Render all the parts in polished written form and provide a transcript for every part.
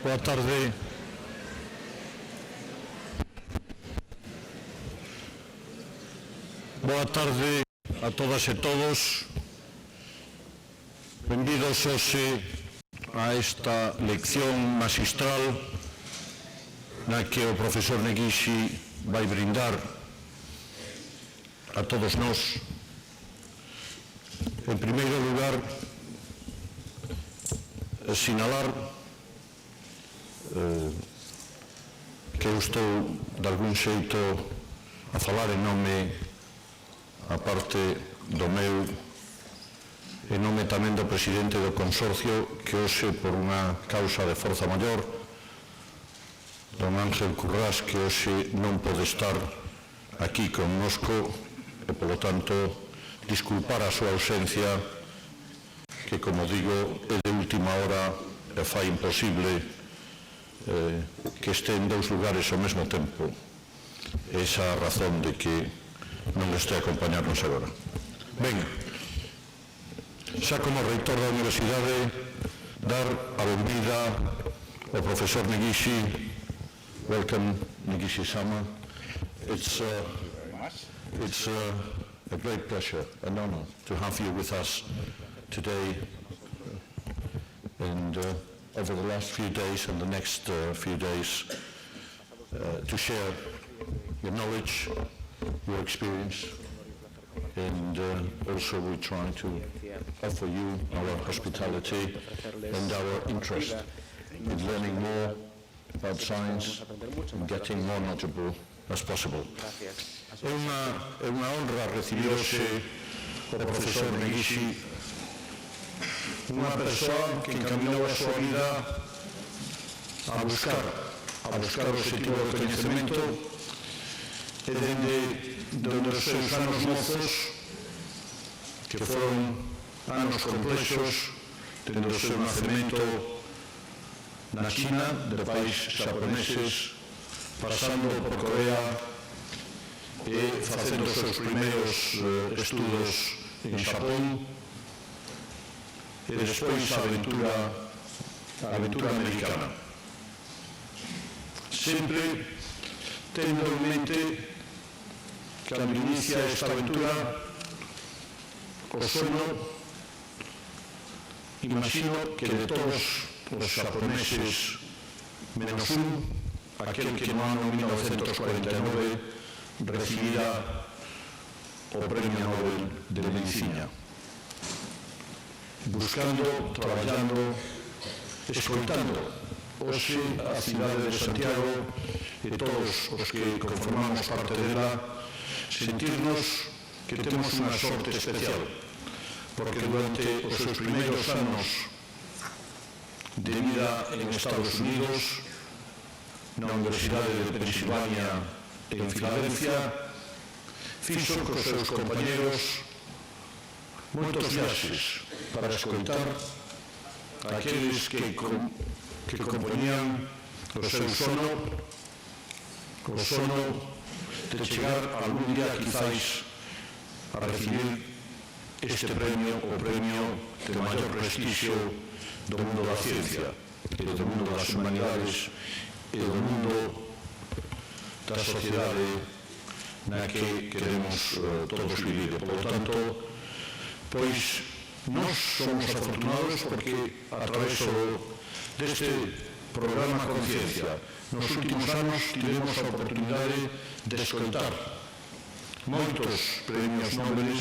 Boa tarde. Boa tarde a todas e todos. Benvidos hoxe a esta lección magistral na que o profesor Neguixi vai brindar a todos nós. En primeiro lugar, sinalar que eu estou de algún xeito a falar en nome, a parte do meu, en nome tamén do presidente do consorcio, que hoxe por unha causa de forza maior, don Ángel Currás, que hoxe non pode estar aquí connosco e, polo tanto, disculpar a súa ausencia, que, como digo, é de última hora e fai imposible que este en dous lugares ao mesmo tempo. Esa é a razón de que non este a acompañarnos agora. Ben, xa como reitor da Universidade, dar a benvida ao profesor Neguixi. Welcome, Negishi-sama. It's a great pleasure, an honor to have you with us today, and over the last few days and the next few days to share your knowledge, your experience, and also we try to offer you our hospitality and our interest in learning more about science and getting more knowledgeable as possible. É unha honra recibir hoxe o profesor Neguixi, unha persoa que encaminou a súa vida a buscar o objetivo do coñecemento e dende os seus anos mozos, que foron anos complexos, dende o seu nacemento na China, de pais xaponeses, pasando por Corea e facendo os seus primeiros estudos en Xapón, e despois a aventura americana. Sempre tendo en mente que cando inicia esta aventura o sono, imagino que de todos os xaponeses menos un, aquel que no ano 1949 recibira o Premio Nobel de Medicina. Buscando, traballando, escoitando hoxe a cidade de Santiago e todos os que conformamos parte dela, sentirnos que temos unha sorte especial, porque durante os seus primeiros anos de vida en Estados Unidos, na Universidade de Pensilvania en Filadelfia, fixo cos seus compañeros moitos viaxes para escoitar aqueles que compoñían o seu sono de chegar algún día quizás a recibir este premio, o premio de maior prestigio do mundo da ciencia e do mundo das humanidades e do mundo da sociedade na que queremos todos vivir. Por lo tanto, pois, nós somos afortunados porque a través deste programa Conciencia nos últimos anos tivemos a oportunidade de escoitar moitos premios Nobel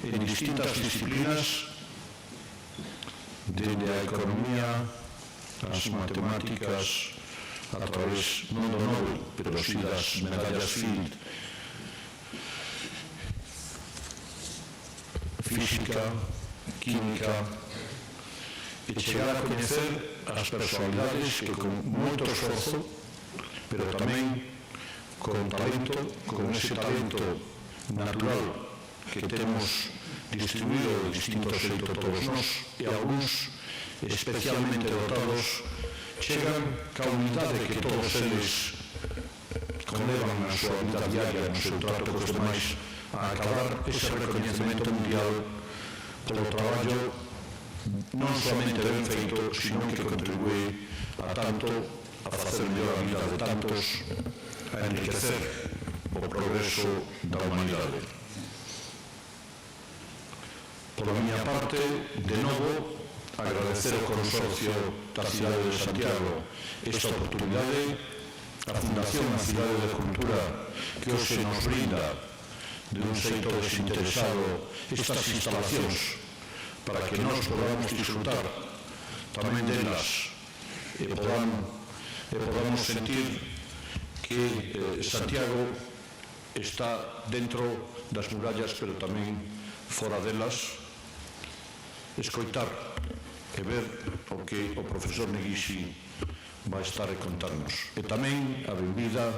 en distintas disciplinas, desde a economía, as matemáticas, a través non do Nobel, pero si das medallas Field, física, química, e chegar a coñecer as personalidades que con moito esforzo, pero tamén con talento, con ese talento natural que temos distribuído de distinto xeito todos nós, e algúns especialmente dotados, chegan ca unidade que todos eles conlevan na súa vida diaria, no seu trato cos demais, a acabar ese recoñecemento mundial polo traballo non somente ben feito, sino que contribúe a tanto a facer mellor a vida de tantos, a enriquecer o progreso da humanidade. Por a miña parte, de novo, agradecer ao Consorcio da Cidade de Santiago esta oportunidade, a Fundación da Cidade de Cultura que hoxe nos brinda de un xeito desinteresado estas instalacións para que nós podamos disfrutar tamén delas e podamos sentir que Santiago está dentro das murallas, pero tamén fora delas, escoitar e ver o que o profesor Neguixi vai estar a contarnos. E tamén a benvida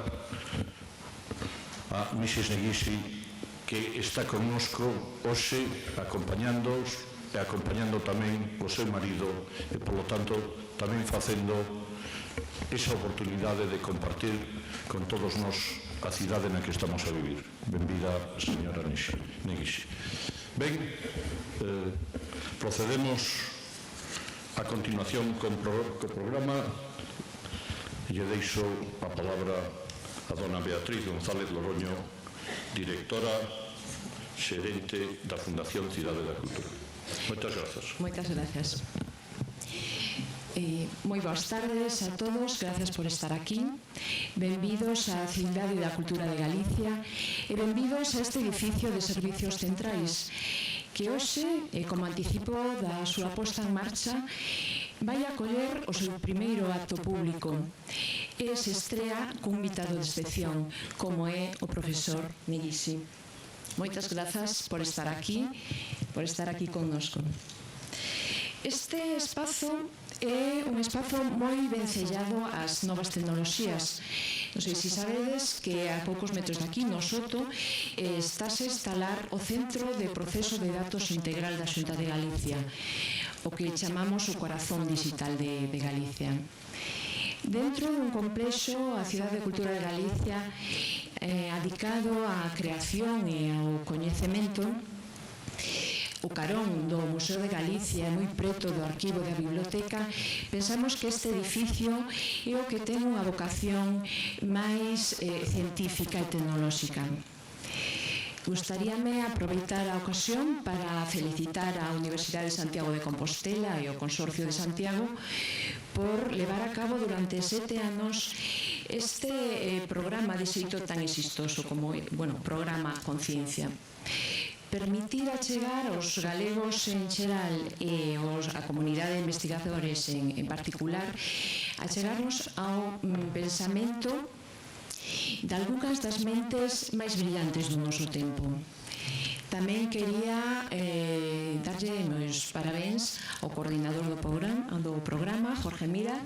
a Mrs. Neguixi, que está connosco hoxe acompañándoos e acompañando tamén o seu marido e, polo tanto, tamén facendo esa oportunidade de compartir con todos nós a cidade na que estamos a vivir. Benvida, señora Neguixi. Ben, procedemos a continuación co programa e lle deixo a palabra a dona Beatriz González Loroño, directora xerente da Fundación Cidade da Cultura. Moitas grazas. Moitas grazas. Moi boas tardes a todos, grazas por estar aquí. Benvidos á Cidade da Cultura de Galicia e benvidos a este edificio de servicios centrais que hoxe, como anticipo da súa posta en marcha, vai acoller o seu primeiro acto público e se estrea cun invitado de excepción, como é o profesor Neguixi. Moitas grazas por estar aquí connosco. Este espazo é un espazo moi vencellado ás novas tecnoloxías. Non sei se sabedes que a poucos metros de aquí, no Soto, estáse a instalar o Centro de Proceso de Datos Integral da Xunta de Galicia, o que chamamos o corazón digital de Galicia. Dentro dun complexo, a Cidade de Cultura de Galicia, adicado á creación e ao coñecemento, o carón do Museo de Galicia, moi preto do arquivo da biblioteca, pensamos que este edificio é o que ten unha vocación máis científica e tecnolóxica. Gustaríame aproveitar a ocasión para felicitar a Universidade de Santiago de Compostela e o Consorcio de Santiago por levar a cabo durante 7 anos este programa de xeito tan exitoso como programa Conciencia. Permitir achegar aos galegos en xeral e a comunidade de investigadores en particular, achegarnos ao pensamento de algunhas das mentes máis brillantes do noso tempo. Tamén quería darlle meus parabéns ao coordinador do programa, Jorge Mira,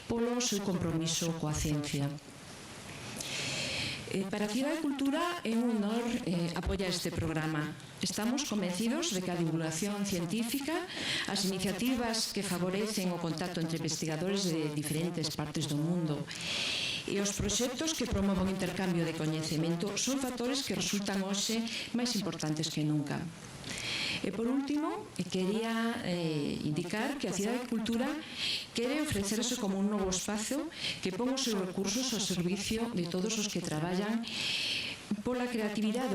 polo seu compromiso coa ciencia. Para a Cidade de Cultura é un honor apoiar este programa. Estamos convencidos de que a divulgación científica, as iniciativas que favorecen o contacto entre investigadores de diferentes partes do mundo e os proxectos que promoven o intercambio de coñecemento son factores que resultan hoxe máis importantes que nunca. E por último, quería indicar que a Cidade de Cultura quere ofrecerse como un novo espazo que pon os seus recursos ao servicio de todos os que traballan pola creatividade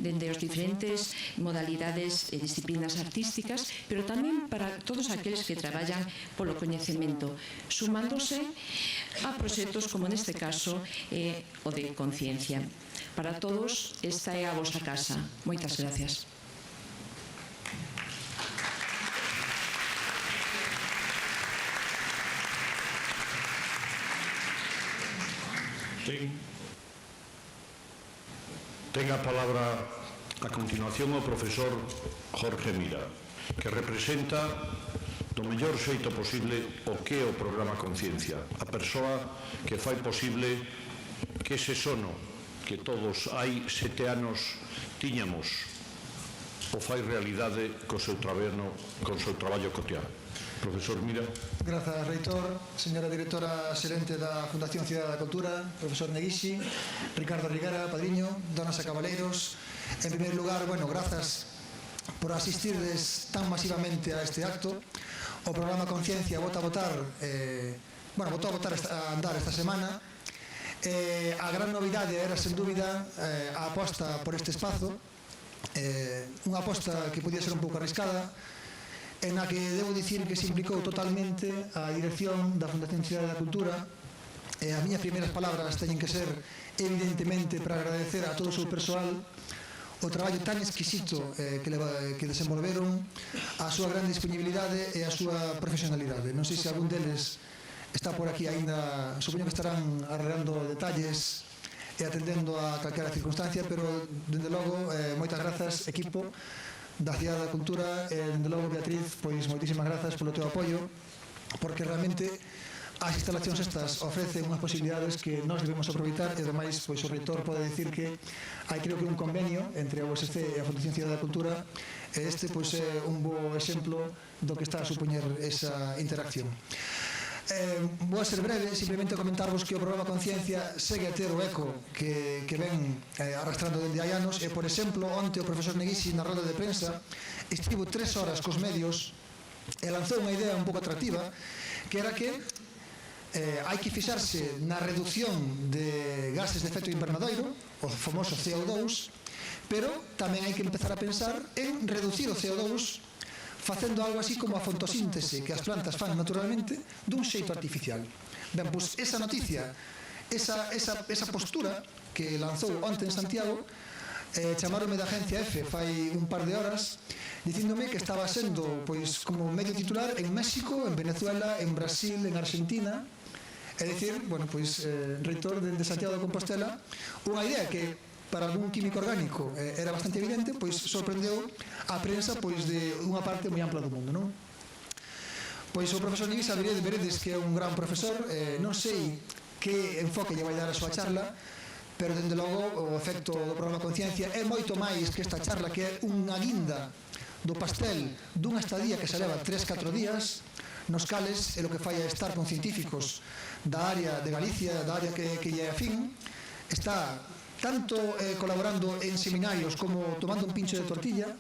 dende as diferentes modalidades e disciplinas artísticas, pero tamén para todos aqueles que traballan polo coñecemento, sumándose a proxectos como neste caso o de Conciencia. Para todos, esta é a vosa casa. Moitas gracias. Ten a palabra a continuación o profesor Jorge Mira, que representa do mellor xeito posible o que é o programa Conciencia, a persoa que fai posible que ese sono que todos hai 7 anos tiñamos o fai realidade co seu traballo cotián. Profesor Mira. Grazas, reitor, señora directora xerente da Fundación Cidade da Cultura, profesor Neguixi, Ricardo Riguera, padriño, donas e cabaleiros. En primeiro lugar, grazas por asistirdes tan masivamente a este acto. O programa Conciencia vota a votar, botou a votar a andar esta semana. A gran novidade era, sen dúbida, a aposta por este espazo, unha aposta que podía ser un pouco arriscada, en a que debo dicir que se implicou totalmente a dirección da Fundación Cidade da Cultura. As miñas primeiras palabras teñen que ser, evidentemente, para agradecer a todo o seu persoal o traballo tan exquisito que desenvolveron, a súa gran disponibilidade e a súa profesionalidade. Non sei se algún deles está por aquí aínda, supoño que estarán arreglando detalles e atendendo a calquera circunstancia, pero, dende logo, moitas grazas, equipo da Cidade da Cultura, e, dende logo, Beatriz, pois moitísimas grazas polo teu apoio, porque realmente as instalacións estas ofrecen unhas posibilidades que nós debemos aproveitar, e ademais, pois, o reitor pode dicir que hai, creo que, un convenio entre a USC e a Fundación Cidade da Cultura, e este, pois, é un bo exemplo do que está a supoñer esa interacción. Vou a ser breve, simplemente comentarvos que o programa Conciencia segue a ter o eco que ven arrastrando dende hai anos, e, por exemplo, onte o profesor Neguisi, na roda de prensa, estivo 3 horas cos medios e lanzou unha idea un pouco atractiva, que era que hai que fixarse na reducción de gases de efecto invernadoiro, o famoso CO2, pero tamén hai que empezar a pensar en reducir o CO2 facendo algo así como a fotosíntese que as plantas fan naturalmente dun xeito artificial. Ben, pois esa noticia, esa postura que lanzou onte en Santiago, chamaronme da agencia EFE fai un par de horas dicíndome que estaba sendo, pois, como medio titular en México, en Venezuela, en Brasil, en Argentina. É dicir, bueno, pois, reitor de Santiago de Compostela, unha idea que para algún químico orgánico era bastante evidente, pois sorprendeu a prensa, pois, de unha parte moi ampla do mundo, non? Pois o profesor Neguisi, veredes que é un gran profesor, non sei que enfoque lle vai dar a súa charla, pero, dende logo, o efecto do programa Conciencia é moito máis que esta charla, que é unha guinda do pastel dunha estadía que se leva 3-4 días, nos cales é o que fai a estar con científicos da área de Galicia, da área que lle é afín, está tanto colaborando en seminarios como tomando un pincho de tortilla,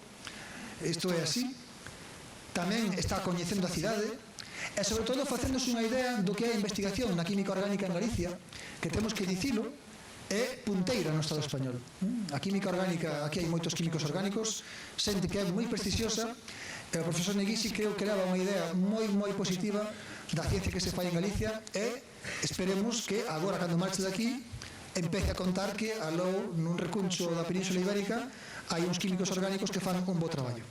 isto é así, tamén está coñecendo a cidade, e, sobre todo, facéndose unha idea do que é a investigación na química orgánica en Galicia, que temos que dicilo, é punteira no Estado español. A química orgánica, aquí hai moitos químicos orgánicos, xente que é moi prestigiosa, e o profesor Neguisi creo que leva unha idea moi positiva da ciencia que se fai en Galicia, e esperemos que agora, cando marche daqui, empece a contar que aló nun recuncho da Península Ibérica hai uns químicos orgánicos que fan un bo traballo.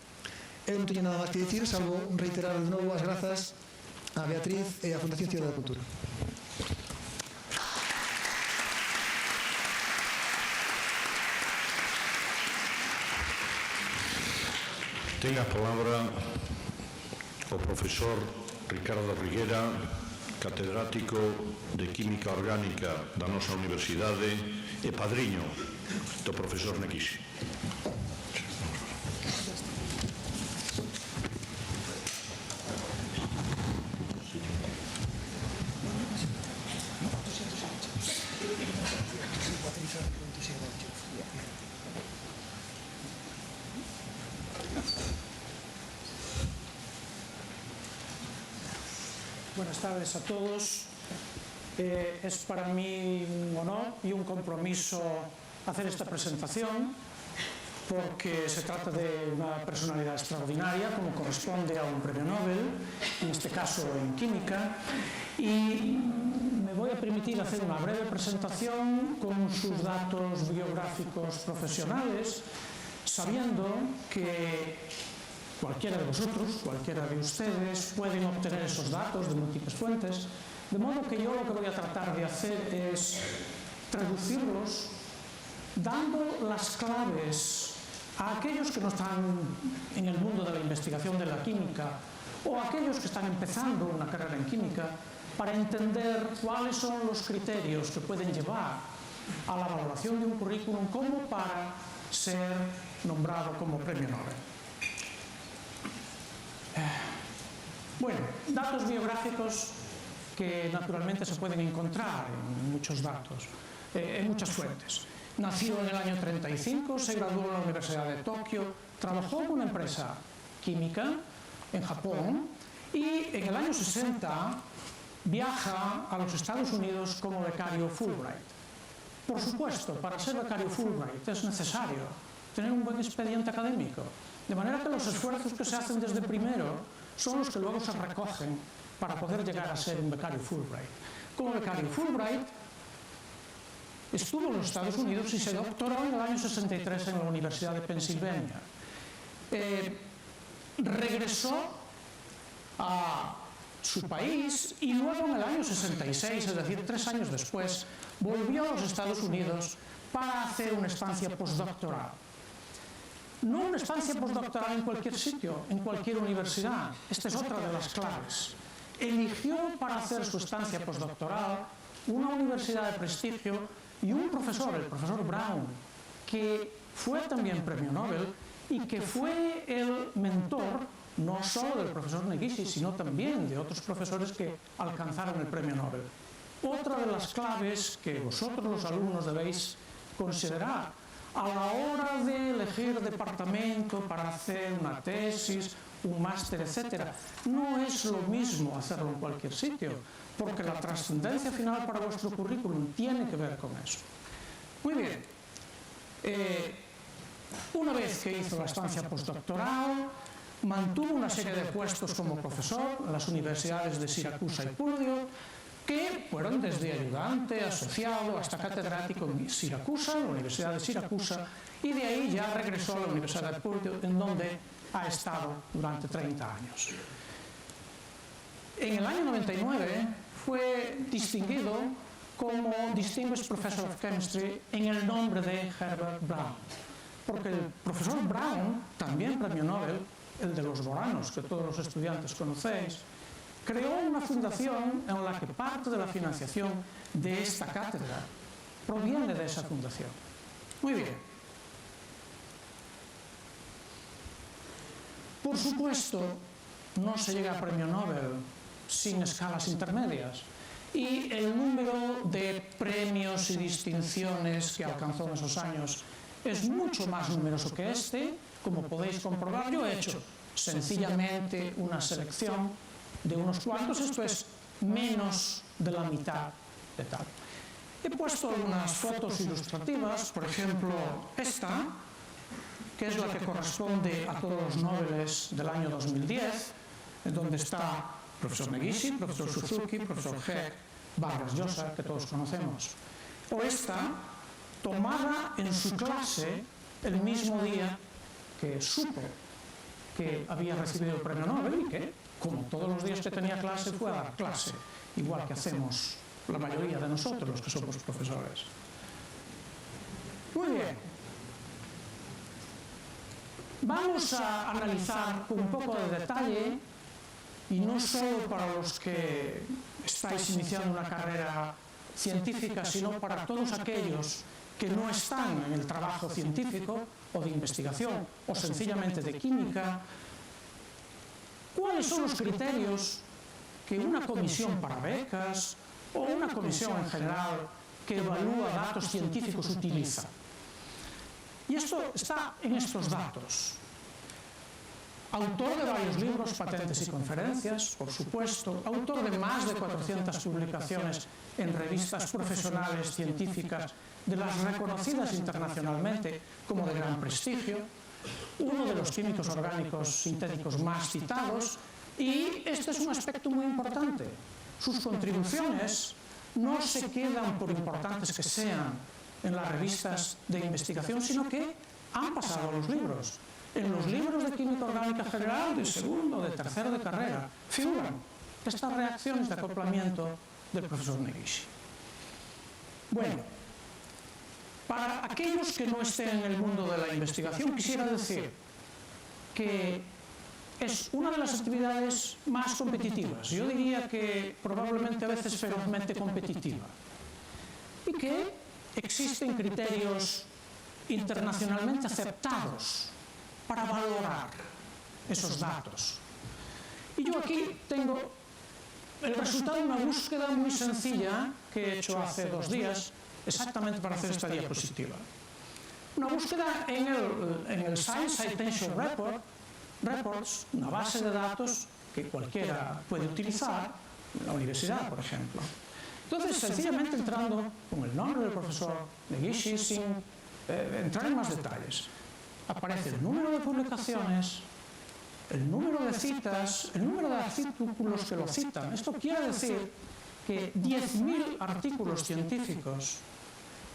Eu non teño nada máis que dicir, salvo reiterar de novo as grazas a Beatriz e a Fundación Cidade da Cultura. Ten a palabra o profesor Ricardo Riguera, catedrático de Química Orgánica da nosa universidade e padriño do profesor Neguisi. Buenas tardes a todos. Es para mí un honor y un compromiso hacer esta presentación, porque se trata de una personalidad extraordinaria, como corresponde a un premio Nobel, en este caso en química, y me voy a permitir hacer una breve presentación con sus datos biográficos profesionales, sabiendo que cualquiera de vosotros, cualquiera de ustedes, pueden obtener esos datos de múltiples fuentes, de modo que yo lo que voy a tratar de hacer es traducirlos dando las claves a aquellos que no están en el mundo de la investigación de la química o a aquellos que están empezando una carrera en química, para entender cuáles son los criterios que pueden llevar a la valoración de un currículum como para ser nombrado como premio Nobel. Bueno, datos biográficos que naturalmente se pueden encontrar en muchos datos, en muchas fuentes. Nació en el año 35, se graduó en la Universidad de Tokio, trabajó en una empresa química en Japón y en el año 60 viaja a los Estados Unidos como becario Fulbright. Por supuesto, para ser becario Fulbright es necesario tener un buen expediente académico, de manera que los esfuerzos que se hacen desde primero son los que luego se recogen para poder llegar a ser un becario Fulbright. Como becario Fulbright estuvo en los Estados Unidos y se doctoró en el año 63 en la Universidad de Pensilvania. Regresó a su país y luego en el año 66, es decir, 3 años después, volvió a los Estados Unidos para hacer una estancia postdoctoral. No una estancia postdoctoral en cualquier sitio, en cualquier universidad. Esta es otra de las claves. Eligió para hacer su estancia postdoctoral una universidad de prestigio y un profesor, el profesor Brown, que fue también premio Nobel y que fue el mentor no solo del profesor Negishi, sino también de otros profesores que alcanzaron el premio Nobel. Otra de las claves que vosotros los alumnos debéis considerar a la hora de elegir departamento para hacer una tesis, un máster, etc. No es lo mismo hacerlo en cualquier sitio, porque la trascendencia final para vuestro currículum tiene que ver con eso. Muy bien. Una vez que hizo la estancia postdoctoral, mantuvo una serie de puestos como profesor en las universidades de Siracusa y Purdue, que fueron desde ayudante, asociado, hasta catedrático en Siracusa, la Universidad de Siracusa, y de ahí ya regresó a la Universidad de Purdue, en donde ha estado durante 30 años. En el año 99 fue distinguido como Distinguished Professor of Chemistry en el nombre de Herbert Brown, porque el profesor Brown, también premio Nobel, el de los boranos, que todos los estudiantes conocéis, creó una fundación en la que parte de la financiación de esta cátedra proviene de esa fundación. Muy bien. Por supuesto, no se llega a premio Nobel sin escalas intermedias, y el número de premios y distinciones que alcanzó en esos años es mucho más numeroso que este. Como podéis comprobar, yo he hecho sencillamente una selección de unos cuantos, esto es menos de la mitad de tal. He puesto algunas fotos ilustrativas, por ejemplo esta, que es la que corresponde a todos los Nobeles del año 2010, en donde está profesor Negishi, profesor Suzuki, profesor Heck, Vargas Llosa, que todos conocemos. O esta, tomada en su clase el mismo día que supo que había recibido el premio Nobel y que, como todos los días que tenía clase, fue a dar clase, igual que hacemos la mayoría de nosotros, los que somos profesores. Muy bien. Vamos a analizar con un poco de detalle, y no solo para los que estáis iniciando una carrera científica, sino para todos aquellos que no están en el trabajo científico o de investigación o sencillamente de química, cuáles son los criterios que una comisión para becas o una comisión en general que evalúa datos científicos utiliza. Y esto está en estos datos. Autor de varios libros, patentes y conferencias, por supuesto, autor de más de 400 publicaciones en revistas profesionales científicas de las reconocidas internacionalmente como de gran prestigio, uno de los químicos orgánicos sintéticos más citados, y este es un aspecto muy importante. Sus contribuciones no se quedan, por importantes que sean, en las revistas de investigación, sino que han pasado a los libros. En los libros de química orgánica general, de segundo, de tercero de carrera, figuran estas reacciones de acoplamiento del profesor Negishi. Bueno, para aquellos que no estén en el mundo de la investigación, quisiera decir que es una de las actividades más competitivas. Yo diría que probablemente a veces ferozmente competitiva. Y que existen criterios internacionalmente aceptados para valorar esos datos. Y yo aquí tengo el resultado de una búsqueda muy sencilla que he hecho hace 2 días, exactamente para hacer esta diapositiva. Una búsqueda en el Science Citation Reports, una base de datos que cualquiera puede utilizar, en la universidad, por ejemplo. Entonces, sencillamente entrando con el nombre del profesor Negishi, sin entrar en más detalles, aparece el número de publicaciones, el número de citas, el número de artículos que lo citan. Esto quiere decir que 10.000 artículos científicos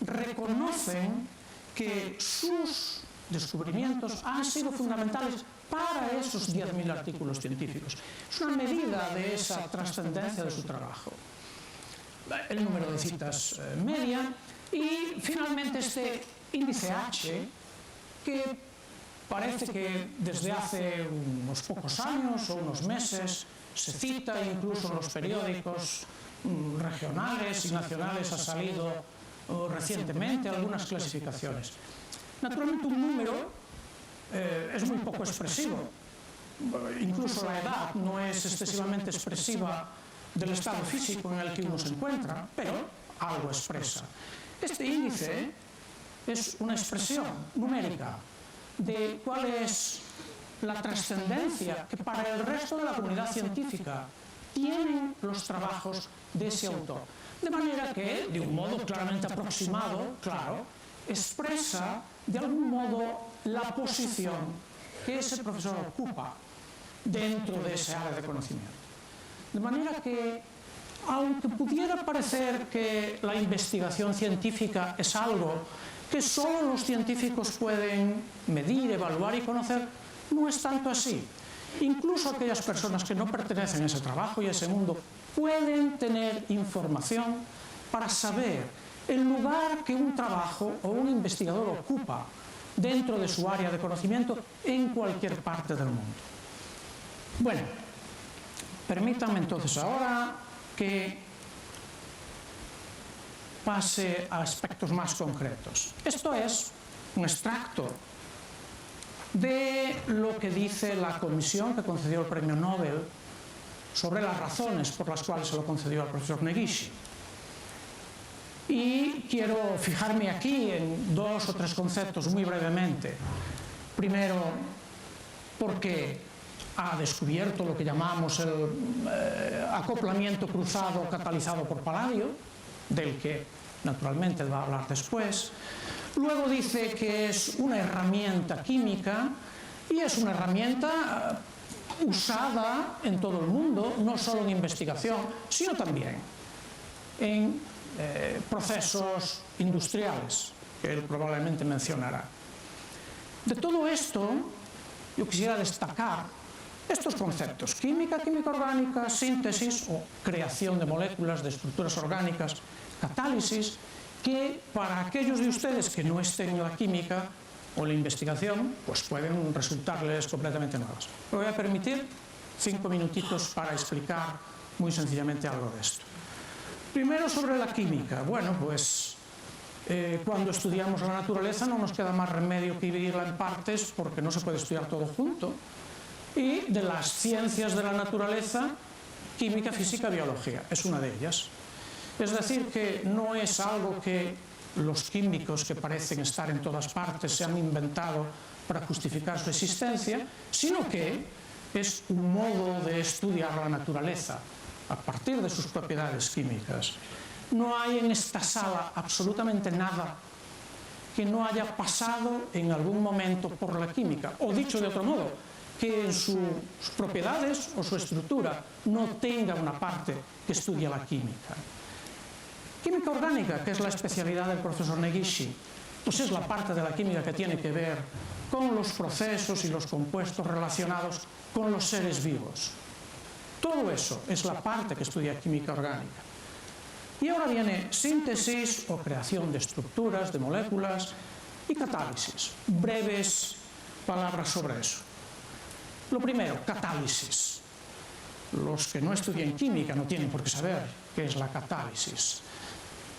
reconocen que sus descubrimientos han sido fundamentales para esos 10.000 artículos científicos. Es una medida de esa trascendencia de su trabajo. El número de citas media y finalmente este índice H, que parece que desde hace unos pocos años o unos meses se cita incluso en los periódicos regionales y nacionales, ha salido recientemente algunas clasificaciones. Naturalmente un número es muy poco expresivo, incluso la edad no es excesivamente expresiva del estado físico en el que uno se encuentra, pero algo expresa. Este índice es una expresión numérica de cuál es la trascendencia que para el resto de la comunidad científica tienen los trabajos de ese autor. De manera que, de un modo claramente aproximado, claro, expresa de algún modo la posición que ese profesor ocupa dentro de ese área de conocimiento. De manera que, aunque pudiera parecer que la investigación científica es algo que solo los científicos pueden medir, evaluar y conocer, no es tanto así. Incluso aquellas personas que no pertenecen a ese trabajo y a ese mundo pueden tener información para saber el lugar que un trabajo o un investigador ocupa dentro de su área de conocimiento en cualquier parte del mundo. Bueno, permítanme entonces ahora que pase a aspectos más concretos. Esto es un extracto de lo que dice la comisión que concedió el premio Nobel sobre las razones por las cuales se lo concedió al profesor Negishi. Y quiero fijarme aquí en 2 o 3 conceptos muy brevemente. Primero, porque ha descubierto lo que llamamos el acoplamiento cruzado catalizado por paladio, del que naturalmente va a hablar después. Luego dice que es una herramienta química y es una herramienta usada en todo el mundo, no solo en investigación, sino también en procesos industriales, que él probablemente mencionará. De todo esto, yo quisiera destacar estos conceptos: química, química orgánica, síntesis o creación de moléculas, de estructuras orgánicas, catálisis, que para aquellos de ustedes que no estén en la química o en la investigación, pues pueden resultarles completamente nuevas. Me voy a permitir 5 minutitos para explicar muy sencillamente algo de esto. Primero, sobre la química. Bueno, pues cuando estudiamos la naturaleza no nos queda más remedio que dividirla en partes porque no se puede estudiar todo junto. Y de las ciencias de la naturaleza, química, física, biología es una de ellas. Es decir, que no es algo que los químicos que parecen estar en todas partes se han inventado para justificar su existencia, sino que es un modo de estudiar la naturaleza a partir de sus propiedades químicas. No hay en esta sala absolutamente nada que no haya pasado en algún momento por la química, o dicho de otro modo, que en sus propiedades o su estructura no tenga una parte que estudia la química. Química orgánica, que es la especialidad del profesor Negishi, pues es la parte de la química que tiene que ver con los procesos y los compuestos relacionados con los seres vivos. Todo eso es la parte que estudia química orgánica. Y ahora viene síntesis o creación de estructuras, de moléculas, y catálisis. Breves palabras sobre eso. Lo primero, catálisis. Los que no estudian química no tienen por qué saber qué es la catálisis.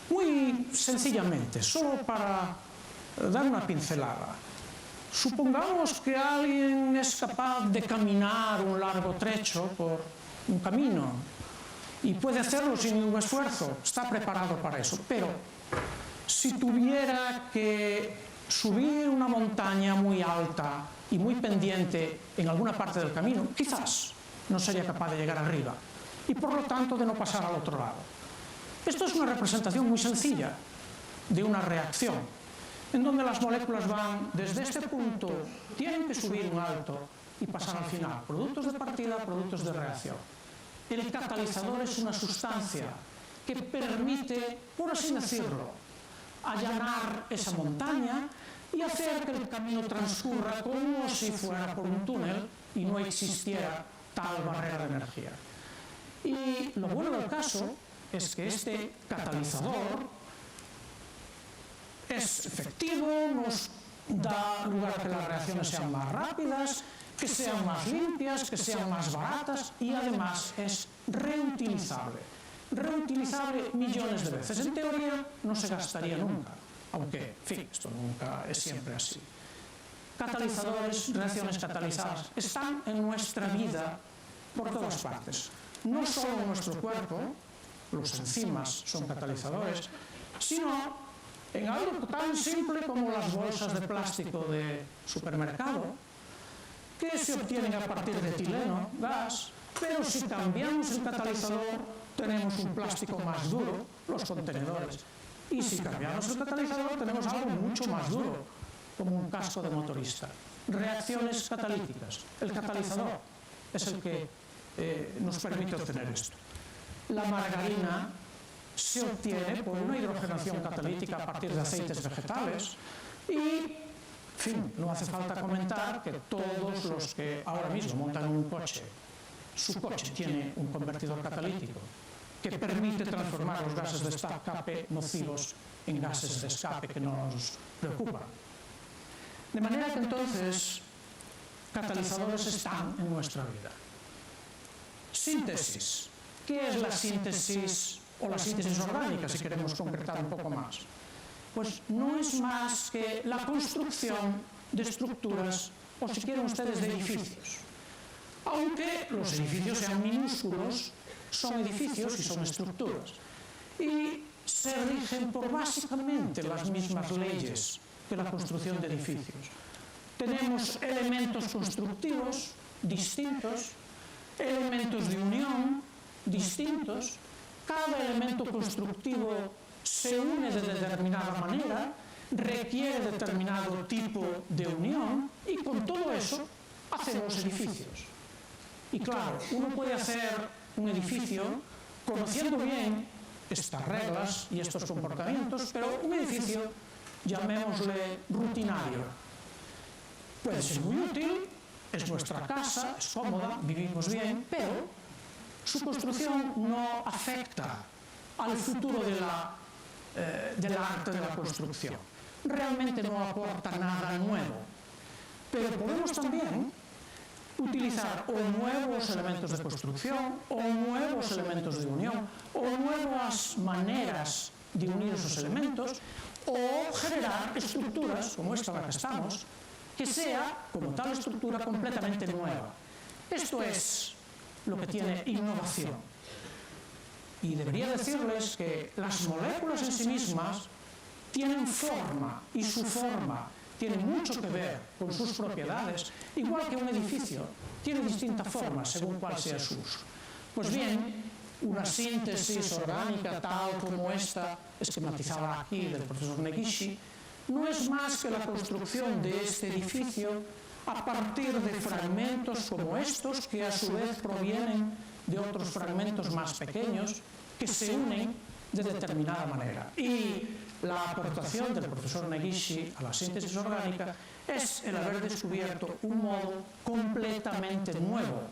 Muy sencillamente, solo para dar una pincelada. Supongamos que alguien es capaz de caminar un largo trecho por un camino y puede hacerlo sin ningún esfuerzo, está preparado para eso. Pero si tuviera que subir una montaña muy alta y muy pendiente en alguna parte del camino, quizás no sería capaz de llegar arriba y por lo tanto de no pasar al otro lado. Esto es una representación muy sencilla de una reacción, en donde las moléculas van desde este punto, tienen que subir un alto y pasar al final, productos de partida, productos de reacción. El catalizador es una sustancia que permite, por así decirlo, allanar esa montaña y hacer que el camino transcurra como si fuera por un túnel y no existiera tal barrera de energía. Y lo bueno del caso es que este catalizador es efectivo, nos da lugar a que las reacciones sean más rápidas, que sean más limpias, que sean más baratas y además es reutilizable. Reutilizable millones de veces. En teoría no se gastaría nunca, aunque, en fin, esto nunca es siempre así. Catalizadores, reacciones catalizadas, están en nuestra vida por todas partes. No solo en nuestro cuerpo, los enzimas son catalizadores, sino en algo tan simple como las bolsas de plástico de supermercado, que se obtienen a partir de etileno, gas, pero si cambiamos el catalizador tenemos un plástico más duro, los contenedores, y si cambiamos el catalizador tenemos algo mucho más duro, como un casco de motorista. Reacciones catalíticas. El catalizador es el que nos permite obtener esto. La margarina se obtiene por una hidrogenación catalítica a partir de aceites vegetales y, en fin, no hace falta comentar que todos los que ahora mismo montan un coche, su coche tiene un convertidor catalítico que permite transformar los gases de escape nocivos en gases de escape que nos preocupan. De manera que entonces, catalizadores están en nuestra vida. Síntesis. ¿Qué es la síntesis o la síntesis orgánica, si queremos concretar un poco más? Pues no es más que la construcción de estructuras, o si quieren ustedes, de edificios. Aunque los edificios sean minúsculos, son edificios y son estructuras. Y se rigen por básicamente las mismas leyes que la construcción de edificios. Tenemos elementos constructivos distintos, elementos de unión distintos. Cada elemento constructivo se une de determinada manera, requiere determinado tipo de unión y con todo eso hacemos edificios. Y claro, uno puede hacer un edificio conociendo bien estas reglas y estos comportamientos, pero un edificio, llamémosle rutinario, puede ser muy útil, es nuestra casa, es cómoda, vivimos bien, pero su construcción no afecta al futuro del arte de la construcción. Realmente no aporta nada nuevo. Pero podemos también utilizar o nuevos elementos de construcción, o nuevos elementos de unión, o nuevas maneras de unir esos elementos, o generar estructuras, como esta en la que estamos, que sea, como tal estructura, completamente nueva. Esto es lo que tiene innovación. Y debería decirles que las moléculas en sí mismas tienen forma, y su forma tiene mucho que ver con sus propiedades, igual que un edificio tiene distinta forma según cuál sea su uso. Pues bien, una síntesis orgánica tal como esta, esquematizada aquí del profesor Negishi, no es más que la construcción de este edificio a partir de fragmentos como estos, que a su vez provienen de otros fragmentos más pequeños, que se unen de determinada manera. Y la aportación del profesor Negishi a la síntesis orgánica es el haber descubierto un modo completamente nuevo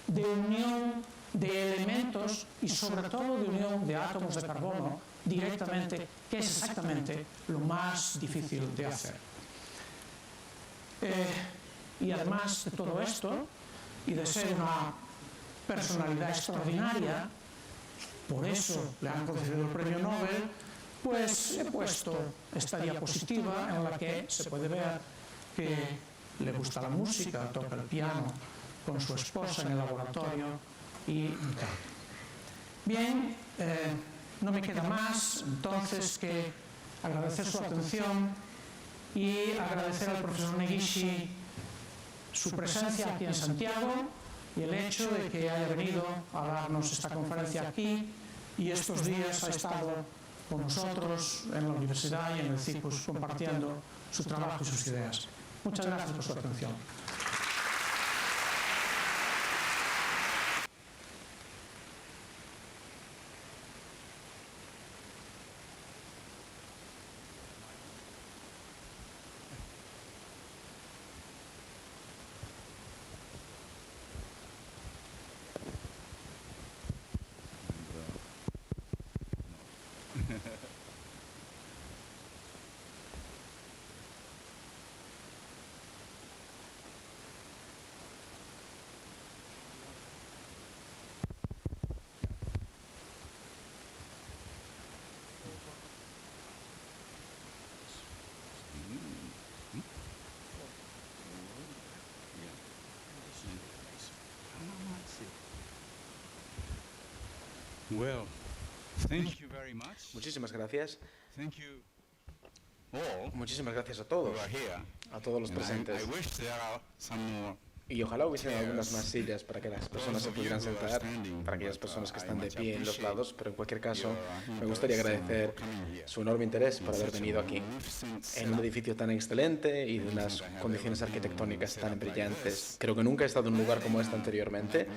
de unión de elementos y sobre todo de unión de átomos de carbono directamente, que es exactamente lo más difícil de hacer. Y además de todo esto, y de ser una personalidad extraordinaria, por eso le han concedido el premio Nobel, pues he puesto esta diapositiva en la que se puede ver que le gusta la música, toca el piano con su esposa en el laboratorio y tal. Bien, no me queda más entonces que agradecer su atención y agradecer al profesor Negishi su presencia aquí en Santiago y el hecho de que haya venido a darnos esta conferencia aquí y estos días ha estado con nosotros en la universidad y en el CIPUS compartiendo su trabajo y sus ideas. Muchas gracias por su atención. Well, thank you very much. Muchísimas gracias. Thank you all Muchísimas gracias a who todos, are here. a todos los And presentes. I wish there are some more. Y ojalá hubiesen algunas más sillas para que las personas se pudieran sentar, para aquellas personas que están de pie en los lados, pero en cualquier caso me gustaría agradecer su enorme interés por haber venido aquí, en un edificio tan excelente y de unas condiciones arquitectónicas tan brillantes. Creo que nunca he estado en un lugar como este anteriormente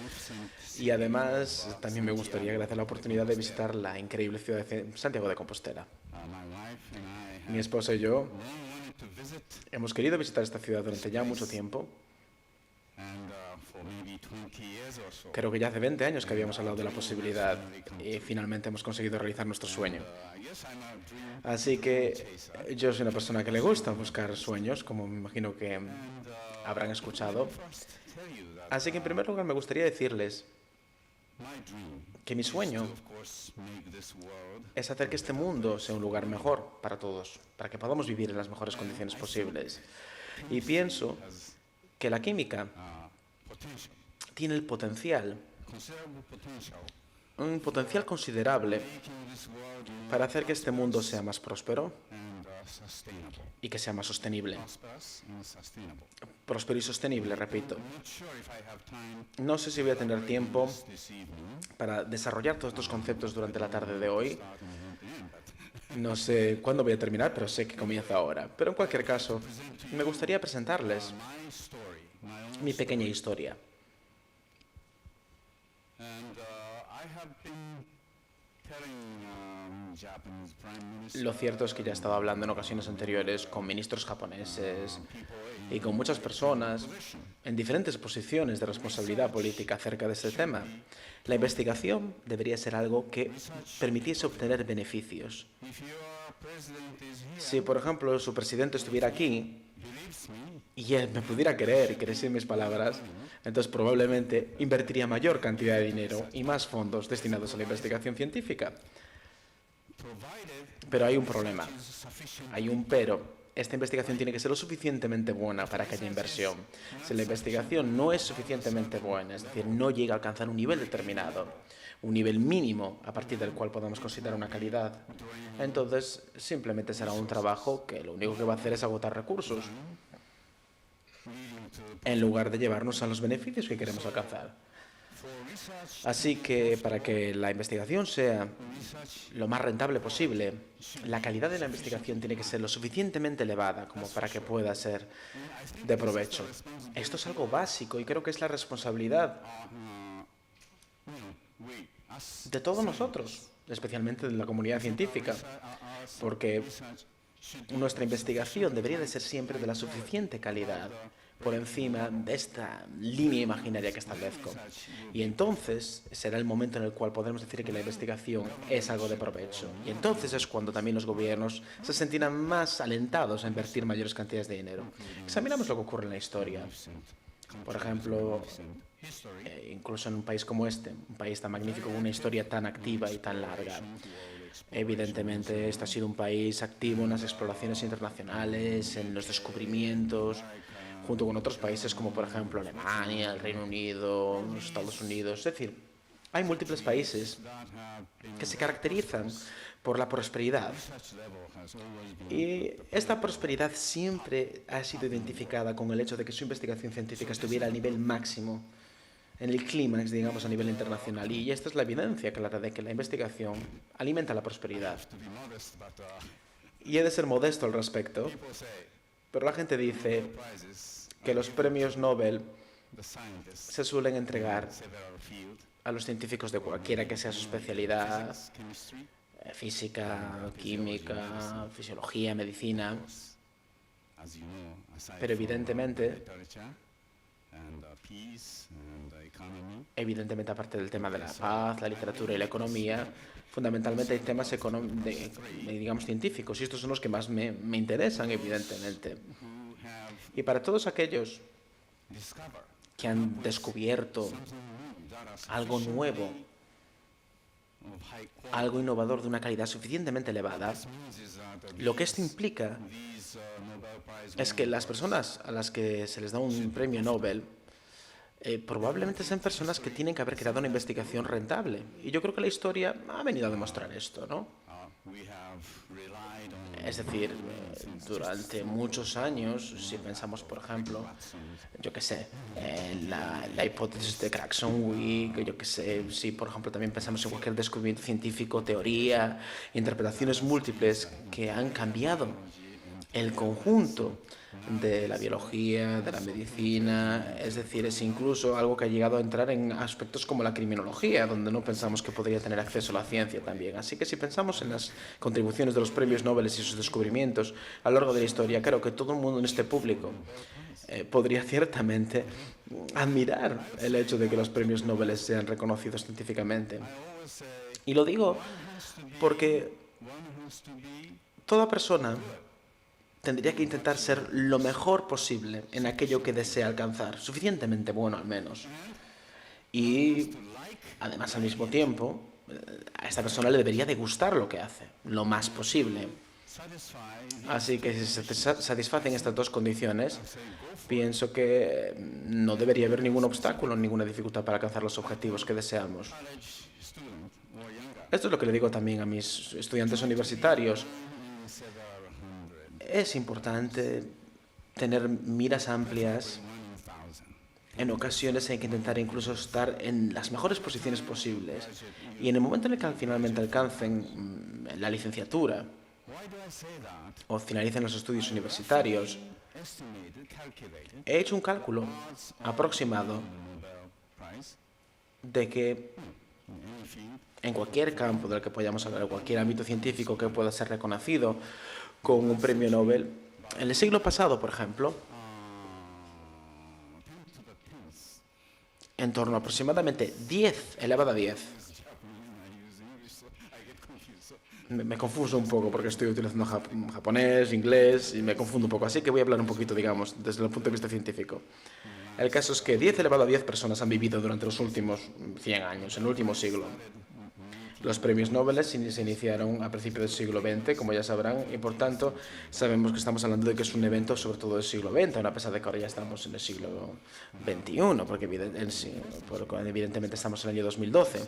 y además también me gustaría agradecer la oportunidad de visitar la increíble ciudad de Santiago de Compostela. My wife and I Mi esposa y yo long wanted to visit, hemos querido visitar esta ciudad durante ya mucho tiempo. and for maybe 20 years or so. Creo que ya hace 20 años que habíamos hablado de la posibilidad y finalmente hemos conseguido realizar nuestro sueño. I guess I'm a dream Así que yo soy una persona que le gusta buscar sueños, como me imagino que habrán escuchado. first tell you that Así que en primer lugar me gustaría decirles my dream que mi sueño of course make this world es hacer que este mundo sea un lugar mejor para todos, para que podamos vivir en las mejores condiciones posibles. Y pienso que la química potential, tiene el potencial, considerable potential, un potencial considerable making this world more para hacer que este mundo sea más próspero and sustainable. y que sea más sostenible. Prosperous and sustainable. Próspero y sostenible, repito. I'm not sure if I have time No sé si voy a tener tiempo this evening. para desarrollar todos estos conceptos durante la tarde de hoy. Start and won't end, but No sé cuándo voy a terminar, pero sé que comienza ahora. Pero en cualquier caso, me gustaría presentarles my story, my own mi pequeña historia. And I have been telling Japanese prime minister, Lo cierto es que ya he estado hablando en ocasiones anteriores con ministros japoneses y con muchas personas en diferentes posiciones de responsabilidad política acerca de este tema. La investigación debería ser algo que permitiese obtener beneficios. if your president is here, Si, por ejemplo, su presidente estuviera aquí believes me, y él me pudiera querer y creyese en mis palabras, entonces probablemente invertiría mayor cantidad de dinero y más fondos destinados a la investigación científica. provided Pero hay un problema, is sufficient. hay un pero. Esta investigación tiene que ser lo suficientemente buena para que haya inversión. Si la investigación no es suficientemente buena, es decir, no llega a alcanzar un nivel determinado, un nivel mínimo a partir del cual podamos considerar una calidad, entonces simplemente será un trabajo que lo único que va a hacer es agotar recursos, en lugar de llevarnos a los beneficios que queremos alcanzar. Así que para que la investigación sea lo más rentable posible, la calidad de la investigación tiene que ser lo suficientemente elevada como para que pueda ser de provecho. Esto es algo básico y creo que es la responsabilidad de todos nosotros, especialmente de la comunidad científica, porque nuestra investigación debería de ser siempre de la suficiente calidad por encima de esta línea imaginaria que establezco. Y entonces será el momento en el cual podremos decir que la investigación es algo de provecho. Y entonces es cuando también los gobiernos se sentirán más alentados a invertir mayores cantidades de dinero. Examinamos lo que ocurre en la historia. Por ejemplo, incluso en un país como este, un país tan magnífico con una historia tan activa y tan larga. Evidentemente, este ha sido un país activo en las exploraciones internacionales, en los descubrimientos, junto con otros países como por ejemplo Alemania, el Reino Unido, los Estados Unidos. Es decir, Hay múltiples países que se caracterizan por la prosperidad. Y esta prosperidad siempre ha sido identificada con el hecho de que su investigación científica estuviera al nivel máximo, en el clímax, digamos, a nivel internacional. Y esta es la evidencia clara de que la investigación alimenta la prosperidad. Y he de ser modesto al respecto, pero la gente dice que los premios Nobel se suelen entregar a los científicos de cualquiera que sea su especialidad, física, química, fisiología, medicina, pero evidentemente, aparte del tema de la paz, la literatura y la economía, fundamentalmente hay temas digamos, científicos, y estos son los que más me interesan, evidentemente. Y para todos aquellos que han descubierto algo nuevo, algo innovador de una calidad suficientemente elevada, lo que esto implica es que las personas a las que se les da un premio Nobel probablemente sean personas que tienen que haber creado una investigación rentable. Y yo creo que la historia ha venido a demostrar esto, ¿no? Es decir, durante muchos años, si pensamos, por ejemplo, yo qué sé, la hipótesis de Clarkson-Wick, yo qué sé, si por ejemplo también pensamos en cualquier descubrimiento científico, teoría, interpretaciones múltiples que han cambiado el conjunto de la biología, de la medicina, es decir, es incluso algo que ha llegado a entrar en aspectos como la criminología, donde no pensamos que podría tener acceso a la ciencia también. Así que si pensamos en las contribuciones de los premios Nobel y sus descubrimientos a lo largo de la historia, creo que todo el mundo en este público podría ciertamente admirar el hecho de que los premios Nobel sean reconocidos científicamente. Y lo digo porque toda persona tendría que intentar ser lo mejor posible en aquello que desea alcanzar, suficientemente bueno al menos. Y además al mismo tiempo, a esta persona le debería de gustar lo que hace, lo más posible. Así que si se satisfacen estas dos condiciones, pienso que no debería haber ningún obstáculo, ninguna dificultad para alcanzar los objetivos que deseamos. Esto es lo que le digo también a mis estudiantes universitarios. Es importante tener miras amplias. En ocasiones hay que intentar incluso estar en las mejores posiciones posibles. Y en el momento en el que finalmente alcancen la licenciatura o finalicen los estudios universitarios, he hecho un cálculo aproximado de que en cualquier campo del que podamos hablar, cualquier ámbito científico que pueda ser reconocido con un premio Nobel, en el siglo pasado, por ejemplo, en torno a aproximadamente 10 elevado a 10. Me confuso un poco porque estoy utilizando japonés, inglés y me confundo un poco, así que voy a hablar un poquito, digamos, desde el punto de vista científico. El caso es que 10 elevado a 10 personas han vivido durante los últimos 100 años, en el último siglo. Los premios Nobel se iniciaron a principios del siglo XX, como ya sabrán, y por tanto sabemos que estamos hablando de que es un evento sobre todo del siglo XX, a pesar de que ahora ya estamos en el siglo XXI, porque evidentemente estamos en el año 2012.